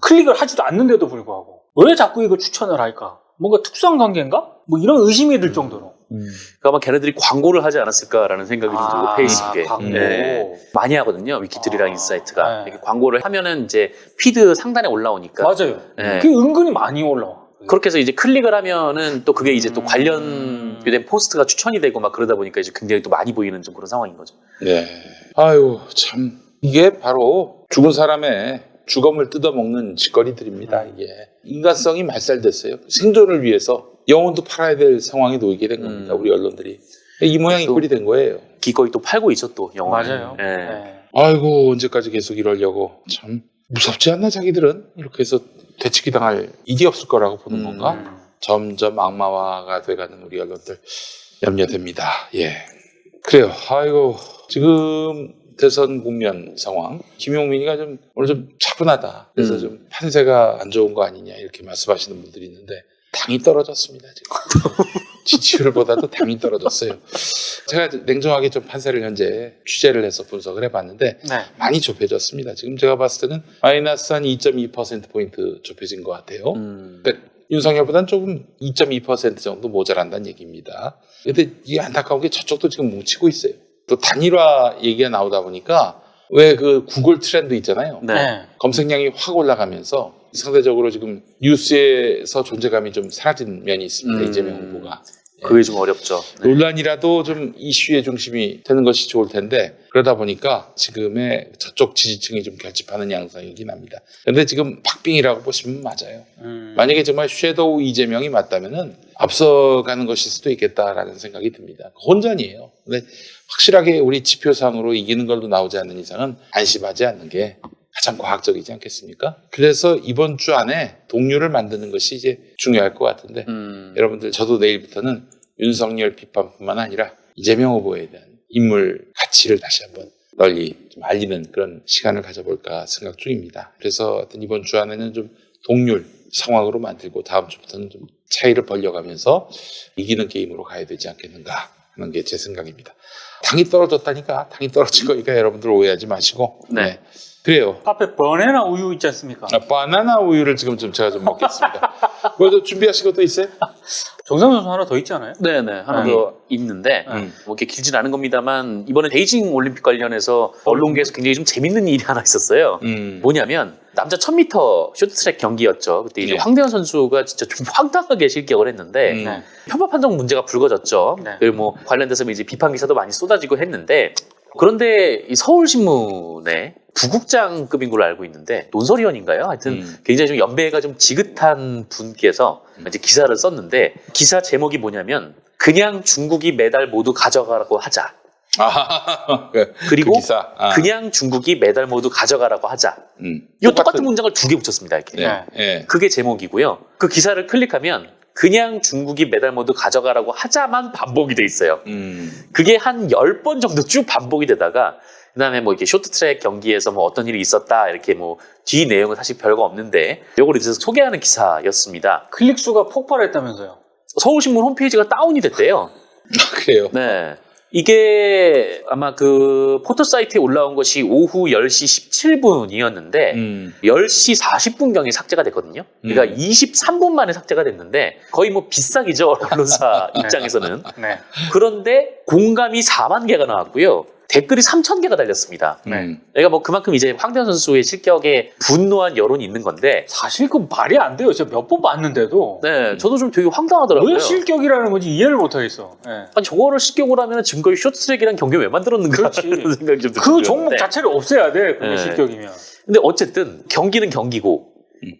[SPEAKER 3] 클릭을 하지도 않는데도 불구하고 왜 자꾸 이걸 추천을 할까? 뭔가 특수한 관계인가? 뭐 이런 의심이 들 정도로.
[SPEAKER 2] 그러니까 아마 걔네들이 광고를 하지 않았을까라는 생각이 좀 들고 페이스북에
[SPEAKER 3] 광고.
[SPEAKER 2] 많이 하거든요. 위키트리랑 인사이트가 이렇게 광고를 하면은 이제 피드 상단에 올라오니까
[SPEAKER 3] 맞아요. 그게 은근히 많이 올라와.
[SPEAKER 2] 그렇게 해서 이제 클릭을 하면은 또 그게 이제 또 관련된 포스트가 추천이 되고 막 그러다 보니까 이제 굉장히 또 많이 보이는 좀 그런 상황인 거죠.
[SPEAKER 1] 네. 아유, 참. 이게 바로 죽은 사람의 주검을 뜯어먹는 짓거리들입니다, 이게. 인간성이 말살됐어요. 생존을 위해서 영혼도 팔아야 될 상황에 놓이게 된 겁니다, 우리 언론들이. 이 모양이 꼴이 된 거예요.
[SPEAKER 2] 기꺼이 또 팔고 있죠, 또 영혼.
[SPEAKER 3] 맞아요.
[SPEAKER 1] 아이고, 언제까지 계속 이러려고. 참 무섭지 않나, 자기들은? 이렇게 해서 되치기 당할 일이 없을 거라고 보는 건가? 점점 악마화가 돼가는 우리 언론들 염려됩니다. 예. 그래요. 아이고, 지금 대선 국면 상황, 김용민이가 좀 오늘 좀 차분하다. 그래서 좀 판세가 안 좋은 거 아니냐 이렇게 말씀하시는 분들이 있는데 당이 떨어졌습니다. 지금 지지율보다도 당이 떨어졌어요. 제가 냉정하게 좀 판세를 현재 취재를 해서 분석을 해봤는데 많이 좁혀졌습니다. 지금 제가 봤을 때는 마이너스 한 2.2%포인트 좁혀진 것 같아요. 그러니까 윤석열보다는 조금 2.2% 정도 모자란다는 얘기입니다. 근데 이게 안타까운 게 저쪽도 지금 뭉치고 있어요. 또 단일화 얘기가 나오다 보니까 왜 그 구글 트렌드 있잖아요. 검색량이 확 올라가면서 상대적으로 지금 뉴스에서 존재감이 좀 사라진 면이 있습니다. 이재명 후보가.
[SPEAKER 2] 그게 좀 어렵죠.
[SPEAKER 1] 논란이라도 좀 이슈의 중심이 되는 것이 좋을 텐데 그러다 보니까 지금의 저쪽 지지층이 좀 결집하는 양상이긴 합니다. 그런데 지금 박빙이라고 보시면 맞아요. 만약에 정말 섀도우 이재명이 맞다면은 앞서가는 것일 수도 있겠다라는 생각이 듭니다. 혼전이에요. 근데 확실하게 우리 지표상으로 이기는 걸로 나오지 않는 이상은 안심하지 않는 게 가장 과학적이지 않겠습니까? 그래서 이번 주 안에 동률을 만드는 것이 이제 중요할 것 같은데 여러분들 저도 내일부터는 윤석열 비판뿐만 아니라 이재명 후보에 대한 인물 가치를 다시 한번 널리 좀 알리는 그런 시간을 가져볼까 생각 중입니다. 그래서 하여튼 이번 주 안에는 좀 동률 상황으로 만들고 다음 주부터는 좀 차이를 벌려가면서 이기는 게임으로 가야 되지 않겠는가 하는 게 제 생각입니다. 당이 떨어졌다니까 당이 떨어진 거니까 여러분들 오해하지 마시고 그래요.
[SPEAKER 3] 앞에 바나나 우유 있지 않습니까?
[SPEAKER 1] 바나나 우유를 지금 좀 제가 좀 먹겠습니다. 뭐 준비하신 것도 있어요?
[SPEAKER 3] 정상 선수 하나 더 있잖아요.
[SPEAKER 2] 네네 하나 더 있는데 뭐 이렇게 길진 않은 겁니다만 이번에 베이징 올림픽 관련해서 언론계에서 굉장히 좀 재밌는 일이 하나 있었어요. 뭐냐면 남자 1000m 쇼트트랙 경기였죠. 그때 이제
[SPEAKER 1] 네.
[SPEAKER 2] 황대현 선수가 진짜 좀 황당하게 실격을 했는데
[SPEAKER 3] 네.
[SPEAKER 2] 편파 판정 문제가 불거졌죠.
[SPEAKER 3] 네.
[SPEAKER 2] 그리고 뭐 관련돼서 이제 비판 기사도 많이 쏟아지고 했는데 그런데 이 서울신문에 부국장급인 걸로 알고 있는데 논설위원인가요? 하여튼 굉장히 좀 연배가 좀 지긋한 분께서 이제 기사를 썼는데 기사 제목이 뭐냐면 그냥 중국이 메달 모두 가져가라고 하자. 그리고
[SPEAKER 1] 그 기사.
[SPEAKER 2] 그냥 중국이 메달 모두 가져가라고 하자. 이 똑같은 문장을 2개 붙였습니다. 이렇게.
[SPEAKER 1] 네. 네.
[SPEAKER 2] 그게 제목이고요. 그 기사를 클릭하면 그냥 중국이 메달 모두 가져가라고 하자만 반복이 돼 있어요. 그게 한 10번 정도 쭉 반복이 되다가 그다음에 뭐 이렇게 쇼트트랙 경기에서 뭐 어떤 일이 있었다 이렇게 뭐 뒤 내용은 사실 별거 없는데 요걸 이제 소개하는 기사였습니다.
[SPEAKER 3] 클릭 수가 폭발했다면서요.
[SPEAKER 2] 서울신문 홈페이지가 다운이 됐대요.
[SPEAKER 1] 그래요.
[SPEAKER 2] 네. 이게 아마 그 포털 사이트에 올라온 것이 오후 10시 17분이었는데 10시 40분경에 삭제가 됐거든요. 그러니까 23분 만에 삭제가 됐는데 거의 뭐 비싸기죠. 언론사 입장에서는.
[SPEAKER 3] 네.
[SPEAKER 2] 그런데 공감이 4만 개가 나왔고요. 댓글이 3,000개가 달렸습니다. 그러니까 뭐 그만큼 이제 황대현 선수의 실격에 분노한 여론이 있는 건데
[SPEAKER 3] 사실 그 말이 안 돼요. 제가 몇 번 봤는데도
[SPEAKER 2] 네, 저도 좀 되게 황당하더라고요.
[SPEAKER 3] 왜 실격이라는 건지 이해를 못 하겠어. 네.
[SPEAKER 2] 아니, 저거를 실격을 하면 지금까지 쇼트트랙이랑 경기 왜 만들었는가
[SPEAKER 3] 그렇지.
[SPEAKER 2] 그런 생각이 좀
[SPEAKER 3] 그
[SPEAKER 2] 들었는데.
[SPEAKER 3] 종목 자체를 없애야 돼. 그게
[SPEAKER 2] 네.
[SPEAKER 3] 실격이면.
[SPEAKER 2] 근데 어쨌든 경기는 경기고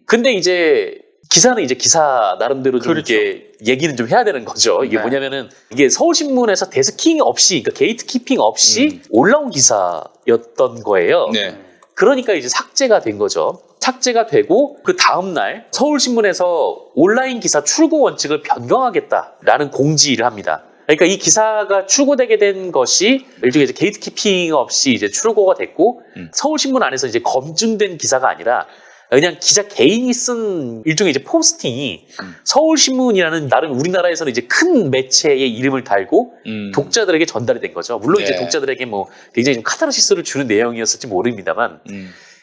[SPEAKER 2] 근데 이제 기사는 이제 기사 나름대로 좀
[SPEAKER 3] 그렇죠.
[SPEAKER 2] 이렇게 얘기는 좀 해야 되는 거죠. 이게
[SPEAKER 3] 네.
[SPEAKER 2] 뭐냐면은 이게 서울신문에서 데스킹 없이 그러니까 게이트키핑 없이 올라온 기사였던 거예요.
[SPEAKER 1] 네.
[SPEAKER 2] 그러니까 이제 삭제가 된 거죠. 삭제가 되고 그 다음날 서울신문에서 온라인 기사 출고 원칙을 변경하겠다라는 공지를 합니다. 그러니까 이 기사가 출고되게 된 것이 일종의 이제 게이트키핑 없이 이제 출고가 됐고 서울신문 안에서 이제 검증된 기사가 아니라 그냥 기자 개인이 쓴 일종의 이제 포스팅이 서울신문이라는 나름 우리나라에서는 이제 큰 매체의 이름을 달고 독자들에게 전달이 된 거죠. 물론 이제
[SPEAKER 1] 네.
[SPEAKER 2] 독자들에게 뭐 굉장히 좀 카타르시스를 주는 내용이었을지 모릅니다만.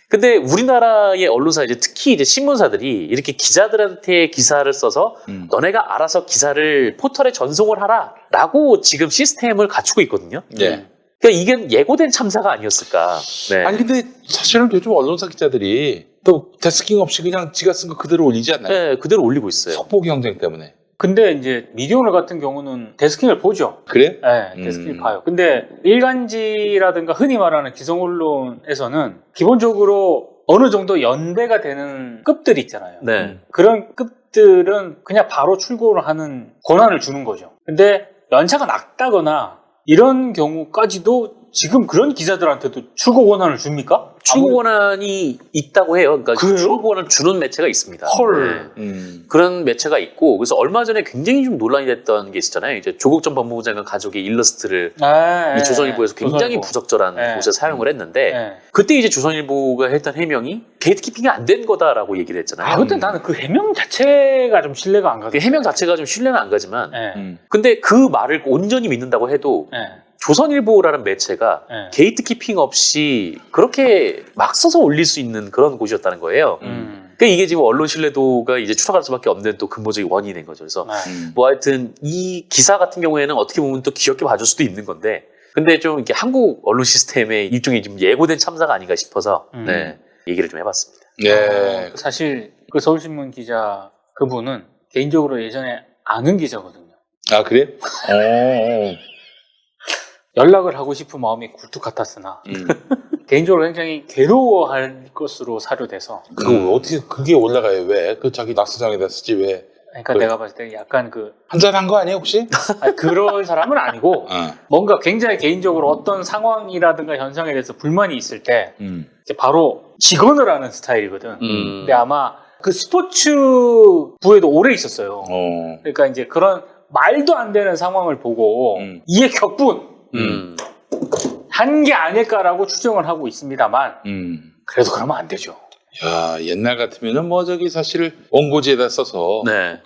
[SPEAKER 2] 근데 우리나라의 언론사 이제 특히 이제 신문사들이 이렇게 기자들한테 기사를 써서 너네가 알아서 기사를 포털에 전송을 하라라고 지금 시스템을 갖추고 있거든요.
[SPEAKER 1] 네.
[SPEAKER 2] 그러니까 이게 예고된 참사가 아니었을까. 네.
[SPEAKER 1] 아니 근데 사실은 요즘 언론사 기자들이 또 데스킹 없이 그냥 지가 쓴 거 그대로 올리지 않나요?
[SPEAKER 2] 네, 그대로 올리고 있어요.
[SPEAKER 1] 속보 경쟁 때문에.
[SPEAKER 3] 근데 이제 미디어오늘 같은 경우는 데스킹을 보죠.
[SPEAKER 1] 그래?
[SPEAKER 3] 네, 데스킹을 봐요. 근데 일간지라든가 흔히 말하는 기성언론에서는 기본적으로 어느 정도 연배가 되는 급들이 있잖아요.
[SPEAKER 2] 네.
[SPEAKER 3] 그런 급들은 그냥 바로 출고를 하는 권한을 주는 거죠. 근데 연차가 낮다거나 이런 경우까지도 지금 그런 기자들한테도 출고 권한을 줍니까?
[SPEAKER 2] 출고 권한이 있다고 해요. 그러니까
[SPEAKER 3] 그래요?
[SPEAKER 2] 출고 권한을 주는 매체가 있습니다.
[SPEAKER 3] 헐.
[SPEAKER 2] 네. 그런 매체가 있고 그래서 얼마 전에 굉장히 좀 논란이 됐던 게 있었잖아요. 이제 조국 전 법무부 장관 가족의 일러스트를 이 조선일보에서 굉장히
[SPEAKER 3] 조선일보.
[SPEAKER 2] 부적절한
[SPEAKER 3] 네.
[SPEAKER 2] 곳에 사용을 했는데
[SPEAKER 3] 네.
[SPEAKER 2] 그때 이제 조선일보가 했던 해명이 게이트키핑이 안 된 거다라고 얘기를 했잖아요.
[SPEAKER 3] 근데 나는 그 해명 자체가 좀 신뢰가 안
[SPEAKER 2] 그
[SPEAKER 3] 가거든요.
[SPEAKER 2] 해명 자체가 좀 신뢰는 안 가지만
[SPEAKER 3] 네.
[SPEAKER 2] 근데 그 말을 온전히 믿는다고 해도
[SPEAKER 3] 네.
[SPEAKER 2] 조선일보라는 매체가
[SPEAKER 3] 네.
[SPEAKER 2] 게이트키핑 없이 그렇게 막 써서 올릴 수 있는 그런 곳이었다는 거예요. 그러니까 이게 지금 언론 신뢰도가 이제 추락할 수밖에 없는 또 근본적인 원인이 된 거죠. 그래서 뭐 하여튼 이 기사 같은 경우에는 어떻게 보면 또 귀엽게 봐줄 수도 있는 건데 근데 좀 이렇게 한국 언론 시스템의 일종의 좀 예고된 참사가 아닌가 싶어서 네, 얘기를 좀 해봤습니다.
[SPEAKER 1] 네.
[SPEAKER 3] 사실 그 서울신문 기자 그분은 개인적으로 예전에 아는 기자거든요.
[SPEAKER 1] 아 그래?
[SPEAKER 3] 연락을 하고 싶은 마음이 굴뚝 같았으나 개인적으로 굉장히 괴로워할 것으로 사료돼서
[SPEAKER 1] 그거 어떻게 그게 올라가요? 왜? 그 자기 낙서장에다 쓰지 왜?
[SPEAKER 3] 그러니까
[SPEAKER 1] 왜?
[SPEAKER 3] 내가 봤을 때 약간 그
[SPEAKER 1] 한잔한 거 아니야 혹시?
[SPEAKER 3] 아니, 그런 사람은 아니고 뭔가 굉장히 개인적으로 어떤 상황이라든가 현상에 대해서 불만이 있을 때 이제 바로 직언을 하는 스타일이거든. 근데 아마 그 스포츠부에도 오래 있었어요. 그러니까 이제 그런 말도 안 되는 상황을 보고 이에 격분 한 게 아닐까라고 추정을 하고 있습니다만 그래도 그러면 안 되죠.
[SPEAKER 1] 야 옛날 같으면은 뭐 저기 사실 원고지에다 써서
[SPEAKER 2] 네.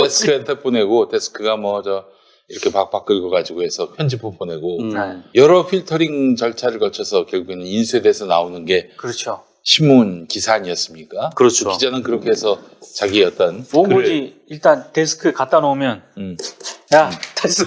[SPEAKER 1] 데스크한테 보내고 데스크가 뭐 저 이렇게 박박 긁어가지고 해서 편집본 보내고
[SPEAKER 3] 네.
[SPEAKER 1] 여러 필터링 절차를 거쳐서 결국에는 인쇄돼서 나오는 게
[SPEAKER 3] 그렇죠.
[SPEAKER 1] 신문 기사 아니었습니까?
[SPEAKER 2] 그렇죠.
[SPEAKER 1] 그 기자는 그렇게 해서 자기 어떤
[SPEAKER 3] 뭔
[SPEAKER 1] 글을-
[SPEAKER 3] 거지? 일단 데스크에 갖다 놓으면
[SPEAKER 1] 음,
[SPEAKER 3] 야 다시 써.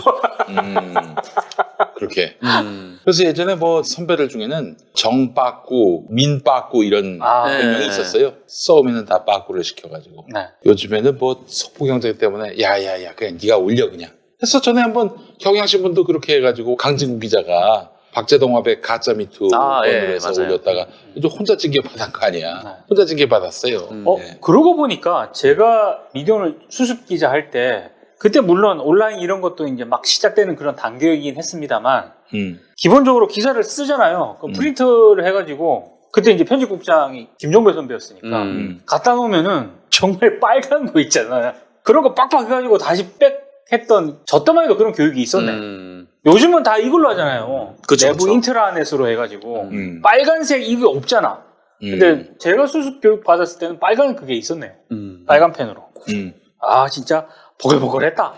[SPEAKER 1] 그렇게.
[SPEAKER 2] 음.
[SPEAKER 1] 그래서 예전에 뭐 선배들 중에는 정빠꾸, 민빠꾸 이런
[SPEAKER 3] 아,
[SPEAKER 1] 별명이
[SPEAKER 2] 네.
[SPEAKER 1] 있었어요. 써오면은 다 빠꾸를 시켜가지고.
[SPEAKER 3] 네.
[SPEAKER 1] 요즘에는 뭐 속보경제 때문에 야야야 그냥 네가 올려 그냥. 그래서 전에 한번 경향신문도 그렇게 해가지고 강진구 기자가 박재동합의 가짜미투
[SPEAKER 2] 아,
[SPEAKER 1] 건으로
[SPEAKER 2] 예,
[SPEAKER 1] 해서
[SPEAKER 2] 맞아요.
[SPEAKER 1] 올렸다가 좀 혼자 징계 받은 거 아니야.
[SPEAKER 3] 네.
[SPEAKER 1] 혼자 징계 받았어요. 네.
[SPEAKER 3] 그러고 보니까 제가 미디어오늘 수습 기자 할 때 그때 물론 온라인 이런 것도 이제 막 시작되는 그런 단계이긴 했습니다만 기본적으로 기사를 쓰잖아요. 그럼 프린트를 해가지고 그때 이제 편집국장이 김종배 선배였으니까 갖다 놓으면은 정말 빨간 거 있잖아요. 그런 거 빡빡 해가지고 다시 백 했던 저 때만 해도 그런 교육이 있었네. 요즘은 다 이걸로 하잖아요.
[SPEAKER 2] 그쵸,
[SPEAKER 3] 내부
[SPEAKER 2] 그쵸.
[SPEAKER 3] 인트라넷으로 해가지고
[SPEAKER 1] 음.
[SPEAKER 3] 빨간색 이게 없잖아. 근데 제가 수습 교육 받았을 때는 빨간 그게 있었네요. 빨간 펜으로. 아 진짜 보글보글했다.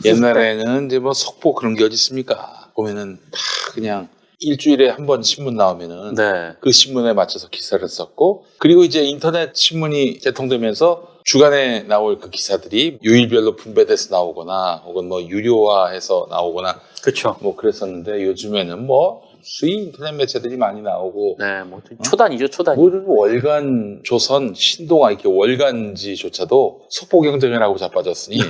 [SPEAKER 1] 옛날에는 이제 뭐 속보 그런 게 어디 있습니까? 보면은 다 그냥 일주일에 한 번 신문 나오면은
[SPEAKER 2] 네.
[SPEAKER 1] 그 신문에 맞춰서 기사를 썼고, 그리고 이제 인터넷 신문이 개통되면서 주간에 나올 그 기사들이 요일별로 분배돼서 나오거나 혹은 뭐 유료화해서 나오거나
[SPEAKER 3] 그렇죠.
[SPEAKER 1] 뭐 그랬었는데, 요즘에는 뭐 수의 인터넷 매체들이 많이 나오고
[SPEAKER 2] 네, 뭐 초단이죠, 초단.
[SPEAKER 1] 뭐 월간 조선 신동아 이렇게 월간지조차도 속보 경쟁이라고 자빠졌으니 야,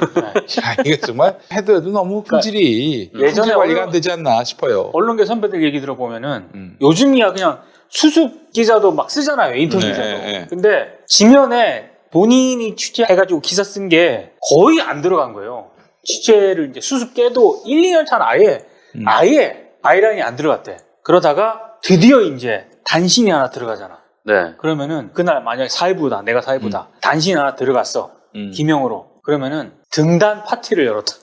[SPEAKER 1] 이게 정말 해도 너무 품질이
[SPEAKER 3] 예전에
[SPEAKER 1] 관리가 안
[SPEAKER 3] 언론-
[SPEAKER 1] 되지 않나 싶어요.
[SPEAKER 3] 언론계 선배들 얘기 들어보면은 요즘이야 그냥 수습 기자도 막 쓰잖아요. 인터뷰
[SPEAKER 1] 네,
[SPEAKER 3] 기자도.
[SPEAKER 1] 네.
[SPEAKER 3] 근데 지면에 본인이 취재해가지고 기사 쓴 게 거의 안 들어간 거예요. 취재를 이제 수습 깨도 1, 2년 차는 아예 아이라인이 안 들어갔대. 그러다가 드디어 이제 단신이 하나 들어가잖아.
[SPEAKER 2] 네.
[SPEAKER 3] 그러면은 그날 만약에 사회부다, 내가 사회부다. 단신이 하나 들어갔어. 기명으로. 그러면은 등단 파티를 열었다.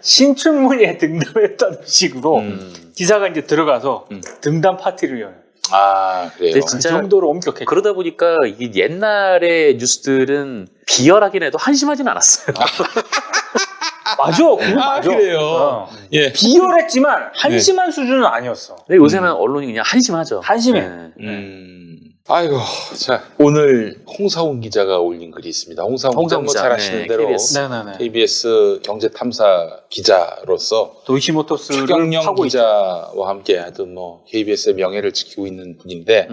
[SPEAKER 3] 신춘문예 등단했다는 식으로 기사가 이제 들어가서 등단 파티를 여는.
[SPEAKER 1] 아, 그래요.
[SPEAKER 2] 근데
[SPEAKER 3] 그
[SPEAKER 2] 진짜
[SPEAKER 3] 정도로 엄격했죠.
[SPEAKER 2] 그러다 보니까 이게 옛날의 뉴스들은 비열하긴 해도 한심하진 않았어요.
[SPEAKER 3] 맞아, 그거
[SPEAKER 1] 아,
[SPEAKER 3] 맞아.
[SPEAKER 1] 그래요?
[SPEAKER 3] 어.
[SPEAKER 1] 예.
[SPEAKER 3] 비열했지만 한심한 수준은 아니었어.
[SPEAKER 2] 근데 요새는 언론이 그냥 한심하죠.
[SPEAKER 3] 한심해.
[SPEAKER 2] 네.
[SPEAKER 1] 아이고, 자, 오늘 홍사훈 기자가 올린 글이 있습니다. 홍사훈 기자 뭐
[SPEAKER 2] 기자,
[SPEAKER 1] 잘 아시는
[SPEAKER 2] 네,
[SPEAKER 1] 대로
[SPEAKER 2] KBS.
[SPEAKER 3] 네네네.
[SPEAKER 1] KBS 경제탐사 기자로서
[SPEAKER 3] 도이치모터스를
[SPEAKER 1] 추경영
[SPEAKER 3] 하고 있죠.
[SPEAKER 1] 기자와 함께 하여튼 뭐 KBS의 명예를 지키고 있는 분인데,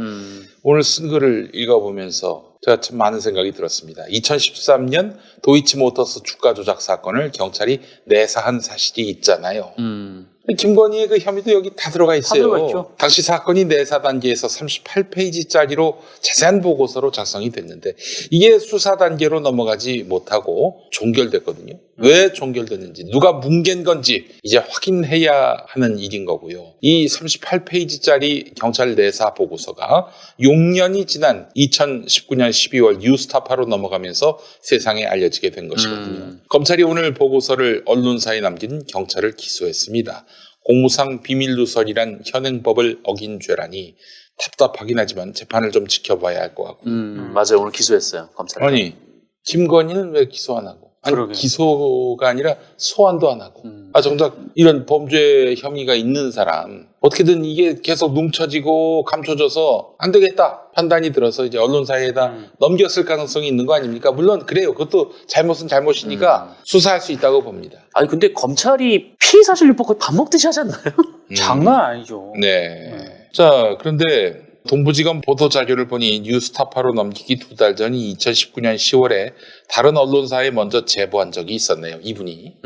[SPEAKER 1] 오늘 쓴 글을 읽어보면서 제가 참 많은 생각이 들었습니다. 2013년 도이치모터스 주가 조작 사건을 경찰이 내사한 사실이 있잖아요. 김건희의 그 혐의도 여기 다 들어가 있어요.
[SPEAKER 3] 들어가 있죠.
[SPEAKER 1] 당시 사건이 내사 단계에서 38페이지짜리로 자세한 보고서로 작성이 됐는데 이게 수사 단계로 넘어가지 못하고 종결됐거든요. 왜 종결됐는지, 누가 뭉갠 건지 이제 확인해야 하는 일인 거고요. 이 38페이지짜리 경찰 내사 보고서가 6년이 지난 2019년 12월 뉴스타파로 넘어가면서 세상에 알려지게 된 것이거든요. 검찰이 오늘 보고서를 언론사에 남긴 경찰을 기소했습니다. 공무상 비밀누설이란 현행법을 어긴 죄라니 답답하긴 하지만 재판을 좀 지켜봐야 할 것 같고.
[SPEAKER 2] 맞아요. 오늘 기소했어요. 검찰.
[SPEAKER 1] 아니, 김건희는 왜 기소 안 하고? 아니,
[SPEAKER 3] 그러게요.
[SPEAKER 1] 기소가 아니라 소환도 안 하고. 아, 정작 이런 범죄 혐의가 있는 사람, 어떻게든 이게 계속 뭉쳐지고 감춰져서 안 되겠다 판단이 들어서 이제 언론사에다 넘겼을 가능성이 있는 거 아닙니까? 물론 그래요. 그것도 잘못은 잘못이니까 수사할 수 있다고 봅니다.
[SPEAKER 2] 아니 근데 검찰이 피의 사실 유포 거의 밥 먹듯이 하지 않나요?
[SPEAKER 3] 장난 아니죠.
[SPEAKER 1] 네. 자, 그런데 동부지검 보도자료를 보니 뉴스타파로 넘기기 2달 전인 2019년 10월에 다른 언론사에 먼저 제보한 적이 있었네요. 이분이.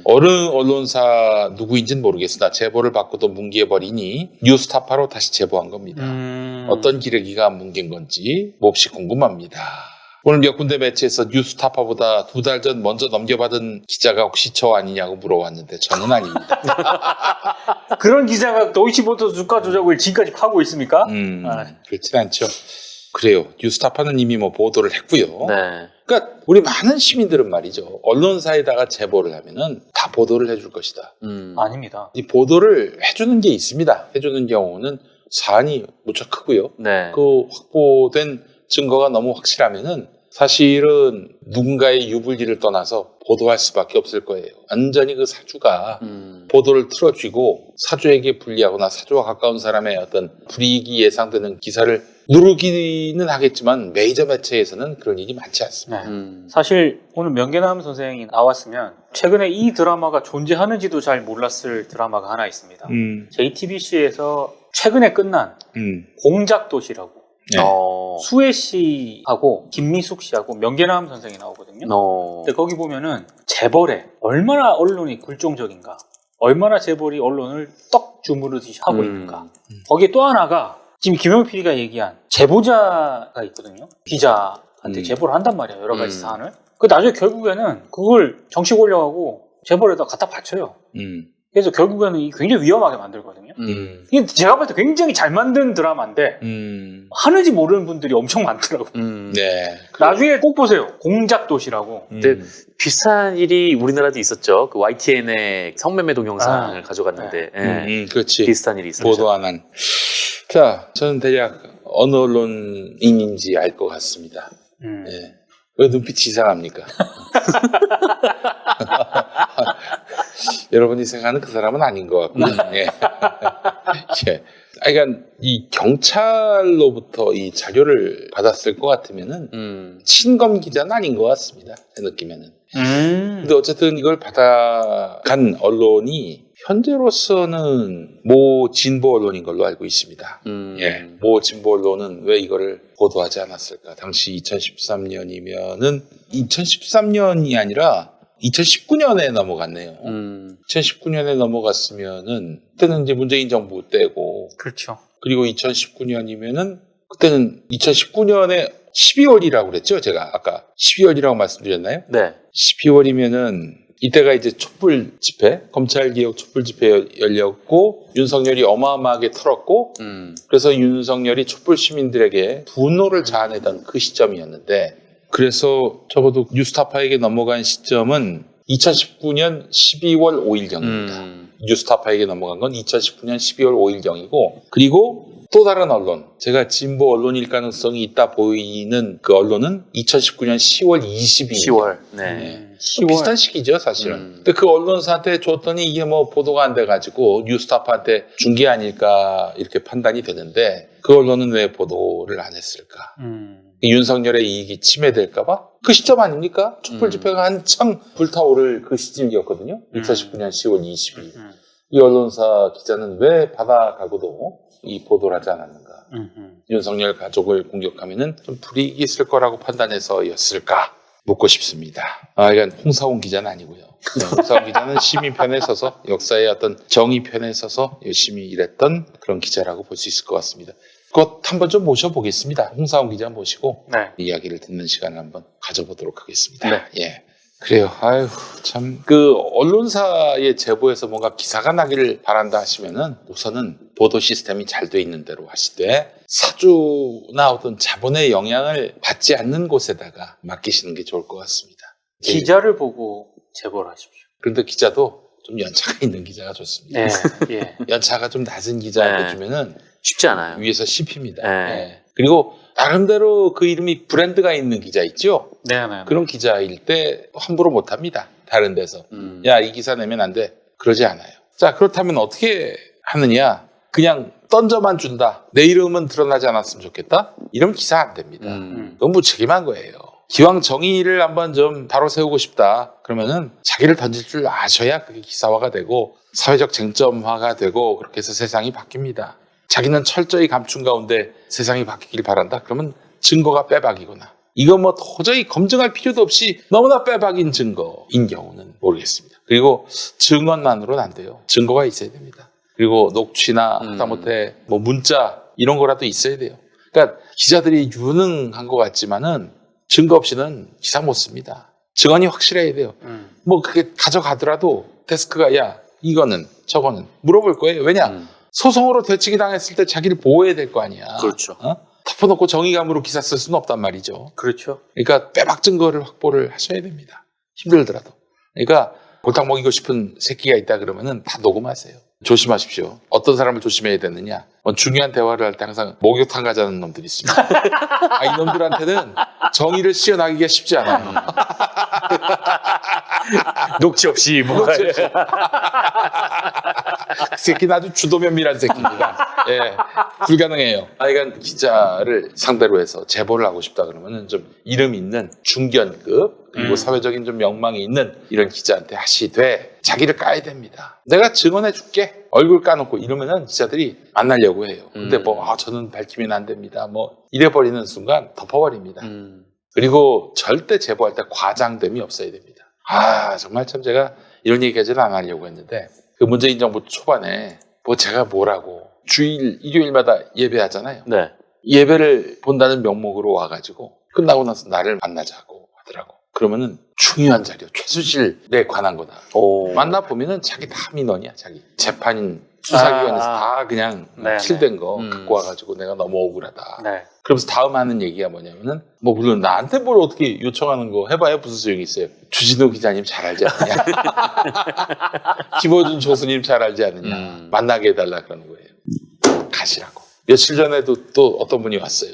[SPEAKER 1] 어느 언론사 누구인지는 모르겠으나 제보를 받고도 뭉개버리니 뉴스타파로 다시 제보한 겁니다. 어떤 기레기가 뭉갠 건지 몹시 궁금합니다. 오늘 몇 군데 매체에서 뉴스타파보다 2달 전 먼저 넘겨받은 기자가 혹시 저 아니냐고 물어왔는데 저는 아닙니다.
[SPEAKER 3] 그런 기자가 도이치모터스 주가 조작을 지금까지 하고 있습니까?
[SPEAKER 1] 그렇진 않죠. 그래요. 뉴스타파는 이미 뭐 보도를 했고요.
[SPEAKER 2] 네.
[SPEAKER 1] 그러니까 우리 많은 시민들은 말이죠. 언론사에다가 제보를 하면은 다 보도를 해줄 것이다.
[SPEAKER 3] 아닙니다.
[SPEAKER 1] 이 보도를 해주는 게 있습니다. 해주는 경우는 사안이 무척 크고요.
[SPEAKER 2] 네.
[SPEAKER 1] 그 확보된 증거가 너무 확실하면은 사실은 누군가의 유불리를 떠나서 보도할 수밖에 없을 거예요. 완전히 그 사주가 보도를 틀어쥐고 사주에게 불리하거나 사주와 가까운 사람의 어떤 불이익이 예상되는 기사를 누르기는 하겠지만 메이저 매체에서는 그런 일이 많지 않습니다.
[SPEAKER 3] 네. 사실 오늘 명계남 선생이 나왔으면 최근에 이 드라마가 존재하는지도 잘 몰랐을 드라마가 하나 있습니다. JTBC에서 최근에 끝난 공작도시라고
[SPEAKER 1] 네.
[SPEAKER 3] 수혜 씨하고 김미숙 씨하고 명계남 선생이 나오거든요. 근데 거기 보면은 재벌에 얼마나 언론이 굴종적인가, 얼마나 재벌이 언론을 떡 주무르듯이 하고 있는가. 거기에 또 하나가 지금 김영 PD가 얘기한 제보자가 있거든요. 기자한테 제보를 한단 말이에요. 여러 가지 사안을. 그 나중에 결국에는 그걸 정식 올려가고 재벌에다 갖다 바쳐요. 그래서 결국에는 굉장히 위험하게 만들거든요. 이게 제가 볼 때 굉장히 잘 만든 드라마인데 하는지 모르는 분들이 엄청 많더라고요.
[SPEAKER 1] 네.
[SPEAKER 3] 나중에 꼭 보세요. 공작도시라고.
[SPEAKER 2] 근데 비슷한 일이 우리나라도 있었죠. 그 YTN의 성매매 동영상을 가져갔는데 예.
[SPEAKER 1] 그렇지.
[SPEAKER 2] 비슷한 일이 있었죠.
[SPEAKER 1] 보도 안 한. 자, 저는 대략 어느 언론인인지 알 것 같습니다. 예. 왜 눈빛이 이상합니까? 여러분이 생각하는 그 사람은 아닌 것 같고. 예. 예. 그러니까 이 경찰로부터 이 자료를 받았을 것 같으면은 친검 기자는 아닌 것 같습니다. 제 느낌에는. 근데 어쨌든 이걸 받아간 언론이 현재로서는 모 진보 언론인 걸로 알고 있습니다. 예, 모 진보 언론은 왜 이거를 보도하지 않았을까? 당시 2013년이면은 2013년이 아니라 2019년에 넘어갔네요. 2019년에 넘어갔으면은 그때는 이제 문재인 정부 때고,
[SPEAKER 3] 그렇죠.
[SPEAKER 1] 그리고 2019년이면은 그때는 2019년에 12월이라고 그랬죠? 제가 아까 12월이라고 말씀드렸나요?
[SPEAKER 2] 네.
[SPEAKER 1] 12월이면은 이때가 이제 촛불 집회, 검찰개혁 촛불 집회 열렸고 윤석열이 어마어마하게 털었고 그래서 윤석열이 촛불 시민들에게 분노를 자아내던 그 시점이었는데, 그래서 적어도 뉴스타파에게 넘어간 시점은 2019년 12월 5일경입니다. 뉴스타파에게 넘어간 건 2019년 12월 5일경이고, 그리고 또 다른 언론, 제가 진보 언론일 가능성이 있다 보이는 그 언론은 2019년 10월 22일.
[SPEAKER 2] 10월. 네.
[SPEAKER 3] 10월.
[SPEAKER 1] 비슷한 시기죠, 사실은. 근데 그 언론사한테 줬더니 이게 뭐 보도가 안 돼가지고 뉴스타파한테 준 게 아닐까 이렇게 판단이 되는데, 그 언론은 왜 보도를 안 했을까? 윤석열의 이익이 침해될까봐? 그 시점 아닙니까? 촛불 집회가 한창 불타오를 그 시점이었거든요. 2019년 10월 22일. 이 언론사 기자는 왜 받아가고도 이 보도를 하지 않았는가? 윤석열 가족을 공격하면은 좀 불이익이 있을 거라고 판단해서였을까? 묻고 싶습니다. 이건 홍사훈 기자는 아니고요. 홍사훈 기자는 시민 편에 서서 역사의 어떤 정의 편에 서서 열심히 일했던 그런 기자라고 볼 수 있을 것 같습니다. 곧 한번 좀 모셔보겠습니다. 홍사훈 기자 모시고
[SPEAKER 3] 네.
[SPEAKER 1] 이야기를 듣는 시간을 한번 가져보도록 하겠습니다.
[SPEAKER 3] 네.
[SPEAKER 1] 예. 그래요. 아유, 참. 그, 언론사의 제보에서 뭔가 기사가 나기를 바란다 하시면은 우선은 보도 시스템이 잘 돼 있는 대로 하시되 사주나 어떤 자본의 영향을 받지 않는 곳에다가 맡기시는 게 좋을 것 같습니다.
[SPEAKER 3] 기자를 보고 제보를 하십시오.
[SPEAKER 1] 그런데 기자도 좀 연차가 있는 기자가 좋습니다.
[SPEAKER 3] 네. 예.
[SPEAKER 1] 연차가 좀 낮은 기자한테
[SPEAKER 2] 네.
[SPEAKER 1] 주면은
[SPEAKER 2] 쉽지 않아요.
[SPEAKER 1] 위에서 씹힙니다.
[SPEAKER 2] 네.
[SPEAKER 1] 예. 그리고 나름대로 그 이름이 브랜드가 있는 기자 있죠?
[SPEAKER 3] 네, 네.
[SPEAKER 1] 그런 기자일 때 함부로 못합니다. 다른 데서. 야, 이 기사 내면 안 돼. 그러지 않아요. 자, 그렇다면 어떻게 하느냐? 그냥 던져만 준다. 내 이름은 드러나지 않았으면 좋겠다? 이런 기사 안 됩니다. 그건 무책임한 거예요. 기왕 정의를 한번 좀 바로 세우고 싶다. 그러면은 자기를 던질 줄 아셔야 그게 기사화가 되고 사회적 쟁점화가 되고 그렇게 해서 세상이 바뀝니다. 자기는 철저히 감춘 가운데 세상이 바뀌길 바란다? 그러면 증거가 빼박이거나 이거 뭐 도저히 검증할 필요도 없이 너무나 빼박인 증거인 경우는 모르겠습니다. 그리고 증언만으로는 안 돼요. 증거가 있어야 됩니다. 그리고 녹취나 하다못해 뭐 문자 이런 거라도 있어야 돼요. 그러니까 기자들이 유능한 것 같지만은 증거 없이는 기사 못 씁니다. 증언이 확실해야 돼요. 뭐 그게 가져가더라도 데스크가 야 이거는 저거는 물어볼 거예요. 왜냐? 소송으로 되치기 당했을 때 자기를 보호해야 될 거 아니야.
[SPEAKER 2] 그렇죠.
[SPEAKER 1] 덮어놓고 정의감으로 기사 쓸 수는 없단 말이죠.
[SPEAKER 3] 그렇죠.
[SPEAKER 1] 그러니까 빼박 증거를 확보를 하셔야 됩니다. 힘들더라도. 그러니까 골탕 먹이고 싶은 새끼가 있다 그러면은 다 녹음하세요. 조심하십시오. 어떤 사람을 조심해야 되느냐. 중요한 대화를 할 때 항상 목욕탕 가자는 놈들이 있습니다. 이 놈들한테는 정의를 시연하기가 쉽지 않아요.
[SPEAKER 2] 녹취 없이 뭔가.
[SPEAKER 1] 그 새끼는 아주 주도면밀한 새끼입니다. 예, 불가능해요. 하여간 기자를 상대로 해서 제보를 하고 싶다 그러면은 좀 이름 있는 중견급 그리고 사회적인 좀 명망이 있는 이런 기자한테 하시되 자기를 까야 됩니다. 내가 증언해 줄게. 얼굴 까놓고 이러면은 기자들이 만나려고 해요. 근데 저는 밝히면 안 됩니다. 이래버리는 순간 덮어버립니다. 그리고 절대 제보할 때 과장됨이 없어야 됩니다. 정말 참 제가 이런 얘기까지는 안 하려고 했는데 그 문재인 정부 초반에 제가 뭐라고 주일 일요일마다 예배하잖아요.
[SPEAKER 2] 네.
[SPEAKER 1] 예배를 본다는 명목으로 와가지고 끝나고 나서 나를 만나자고 하더라고. 그러면은 중요한 자료, 최순실에 관한 거다. 만나보면은 자기 다 민원이야, 자기. 재판인 수사기관에서 다 그냥 킬된 거 갖고 와가지고 내가 너무 억울하다.
[SPEAKER 3] 네.
[SPEAKER 1] 그러면서 다음 하는 얘기가 뭐냐면은 물론 나한테 뭘 어떻게 요청하는 거 해봐야 무슨 소용이 있어요. 주진우 기자님 잘 알지 않느냐. 김어준 교수님 잘 알지 않느냐. 만나게 해달라 그러는 거예요. 가시라고. 며칠 전에도 또 어떤 분이 왔어요.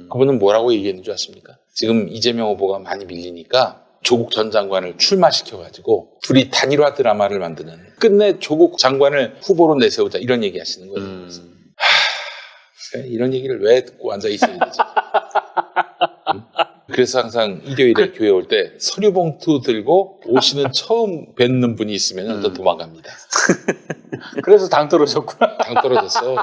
[SPEAKER 1] 그분은 뭐라고 얘기했는 줄 아십니까? 지금 이재명 후보가 많이 밀리니까 조국 전 장관을 출마시켜가지고 둘이 단일화 드라마를 만드는 끝내 조국 장관을 후보로 내세우자 이런 얘기 하시는 거예요. 이런 얘기를 왜 듣고 앉아 있어야 되지? 그래서 항상 일요일에 교회 올 때 서류 봉투 들고 오시는 처음 뵙는 분이 있으면 또 도망갑니다.
[SPEAKER 3] 그래서 당 떨어졌구나.
[SPEAKER 1] 당 떨어졌어.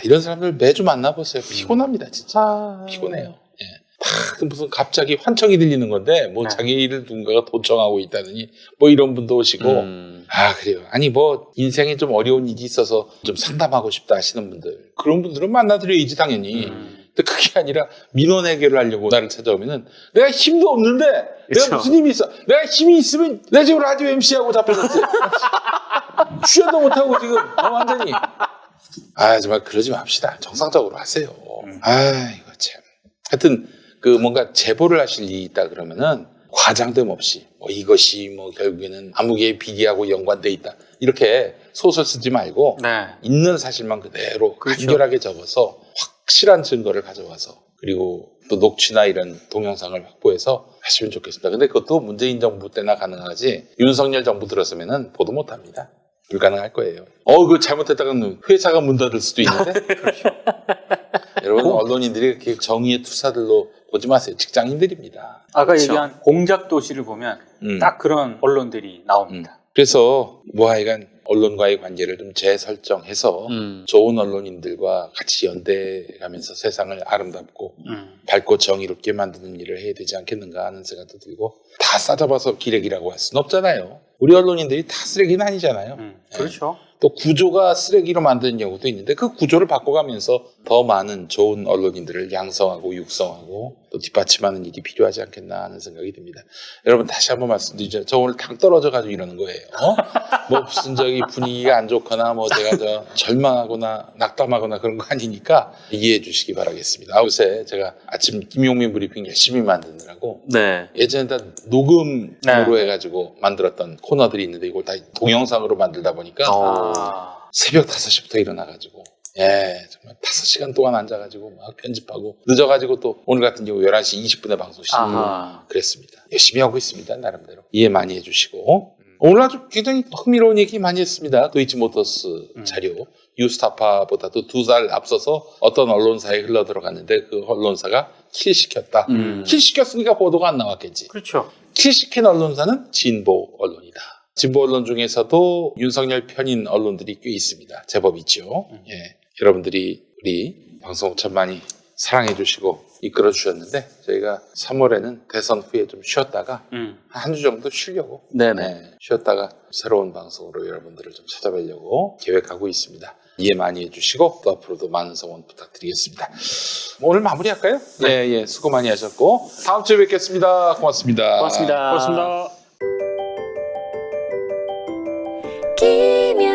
[SPEAKER 1] 이런 사람들 매주 만나보세요. 피곤합니다, 진짜. 피곤해요. 예. 무슨 갑자기 환청이 들리는 건데, 자기를 누군가가 도청하고 있다느니, 이런 분도 오시고, 그래요. 아니, 인생에 좀 어려운 일이 있어서 좀 상담하고 싶다 하시는 분들. 그런 분들은 만나드려야지, 당연히. 근데 그게 아니라 민원 해결을 하려고 나를 찾아오면은, 내가 힘도 없는데, 내가 무슨 힘이 있어? 내가 힘이 있으면, 내 지금 라디오 MC하고 잡혀졌지. 출연도 못하고 지금, 완전히. 정말 그러지 맙시다. 정상적으로 하세요. 이거 참. 하여튼, 뭔가 제보를 하실 일이 있다 그러면은 과장됨 없이 이것이 결국에는 암흑의 비리하고 연관돼 있다. 이렇게 소설 쓰지 말고 있는 사실만 그대로 간결하게 적어서 확실한 증거를 가져와서 그리고 또 녹취나 이런 동영상을 확보해서 하시면 좋겠습니다. 근데 그것도 문재인 정부 때나 가능하지 윤석열 정부 들었으면은 보도 못 합니다. 불가능할 거예요. 그거 잘못했다가는 회사가 문 닫을 수도 있는데. 그렇죠. 여러분, 언론인들이 그렇게 정의의 투사들로 보지 마세요. 직장인들입니다.
[SPEAKER 3] 아까 얘기한 공작도시를 보면 딱 그런 언론들이 나옵니다.
[SPEAKER 1] 그래서 하여간 언론과의 관계를 좀 재설정해서 좋은 언론인들과 같이 연대가면서 세상을 아름답고 밝고 정의롭게 만드는 일을 해야 되지 않겠는가 하는 생각도 들고 다 싸잡아서 기레기라고 할 수는 없잖아요. 우리 언론인들이 다 쓰레기는 아니잖아요.
[SPEAKER 3] 그렇죠.
[SPEAKER 1] 또 구조가 쓰레기로 만드는 경우도 있는데 그 구조를 바꿔가면서 더 많은 좋은 언론인들을 양성하고 육성하고 또 뒷받침하는 일이 필요하지 않겠나 하는 생각이 듭니다. 여러분 다시 한번 말씀드리죠. 저 오늘 당 떨어져가지고 이러는 거예요. 무슨 분위기가 안 좋거나 제가 절망하거나 낙담하거나 그런 거 아니니까 이해해 주시기 바라겠습니다. 요새 제가 아침 김용민 브리핑 열심히 만드느라고 예전에 다 녹음으로 해가지고 만들었던 코너들이 있는데 이걸 다 동영상으로 만들다 보니까 새벽 5시부터 일어나가지고 정말 5시간 동안 앉아가지고 막 편집하고 늦어가지고 또 오늘 같은 경우 11시 20분에 방송 시작하고 그랬습니다. 열심히 하고 있습니다. 나름대로 이해 많이 해주시고 오늘 아주 굉장히 흥미로운 얘기 많이 했습니다. 도이치모터스 자료 뉴스타파보다도 2살 앞서서 어떤 언론사에 흘러들어갔는데 그 언론사가 킬시켰다. 킬시켰으니까 보도가 안 나왔겠지.
[SPEAKER 3] 그렇죠.
[SPEAKER 1] 킬시킨 언론사는 진보 언론이다. 진보 언론 중에서도 윤석열 편인 언론들이 꽤 있습니다. 제법 있죠. 여러분들이 우리 방송 참 많이 사랑해 주시고 이끌어 주셨는데 저희가 3월에는 대선 후에 좀 쉬었다가 한 주 정도 쉬려고 쉬었다가 새로운 방송으로 여러분들을 좀 찾아뵈려고 계획하고 있습니다. 이해 많이 해주시고 또 앞으로도 많은 성원 부탁드리겠습니다. 오늘 마무리할까요? 예, 수고 많이 하셨고 다음 주에 뵙겠습니다. 고맙습니다.
[SPEAKER 3] 고맙습니다.
[SPEAKER 6] 김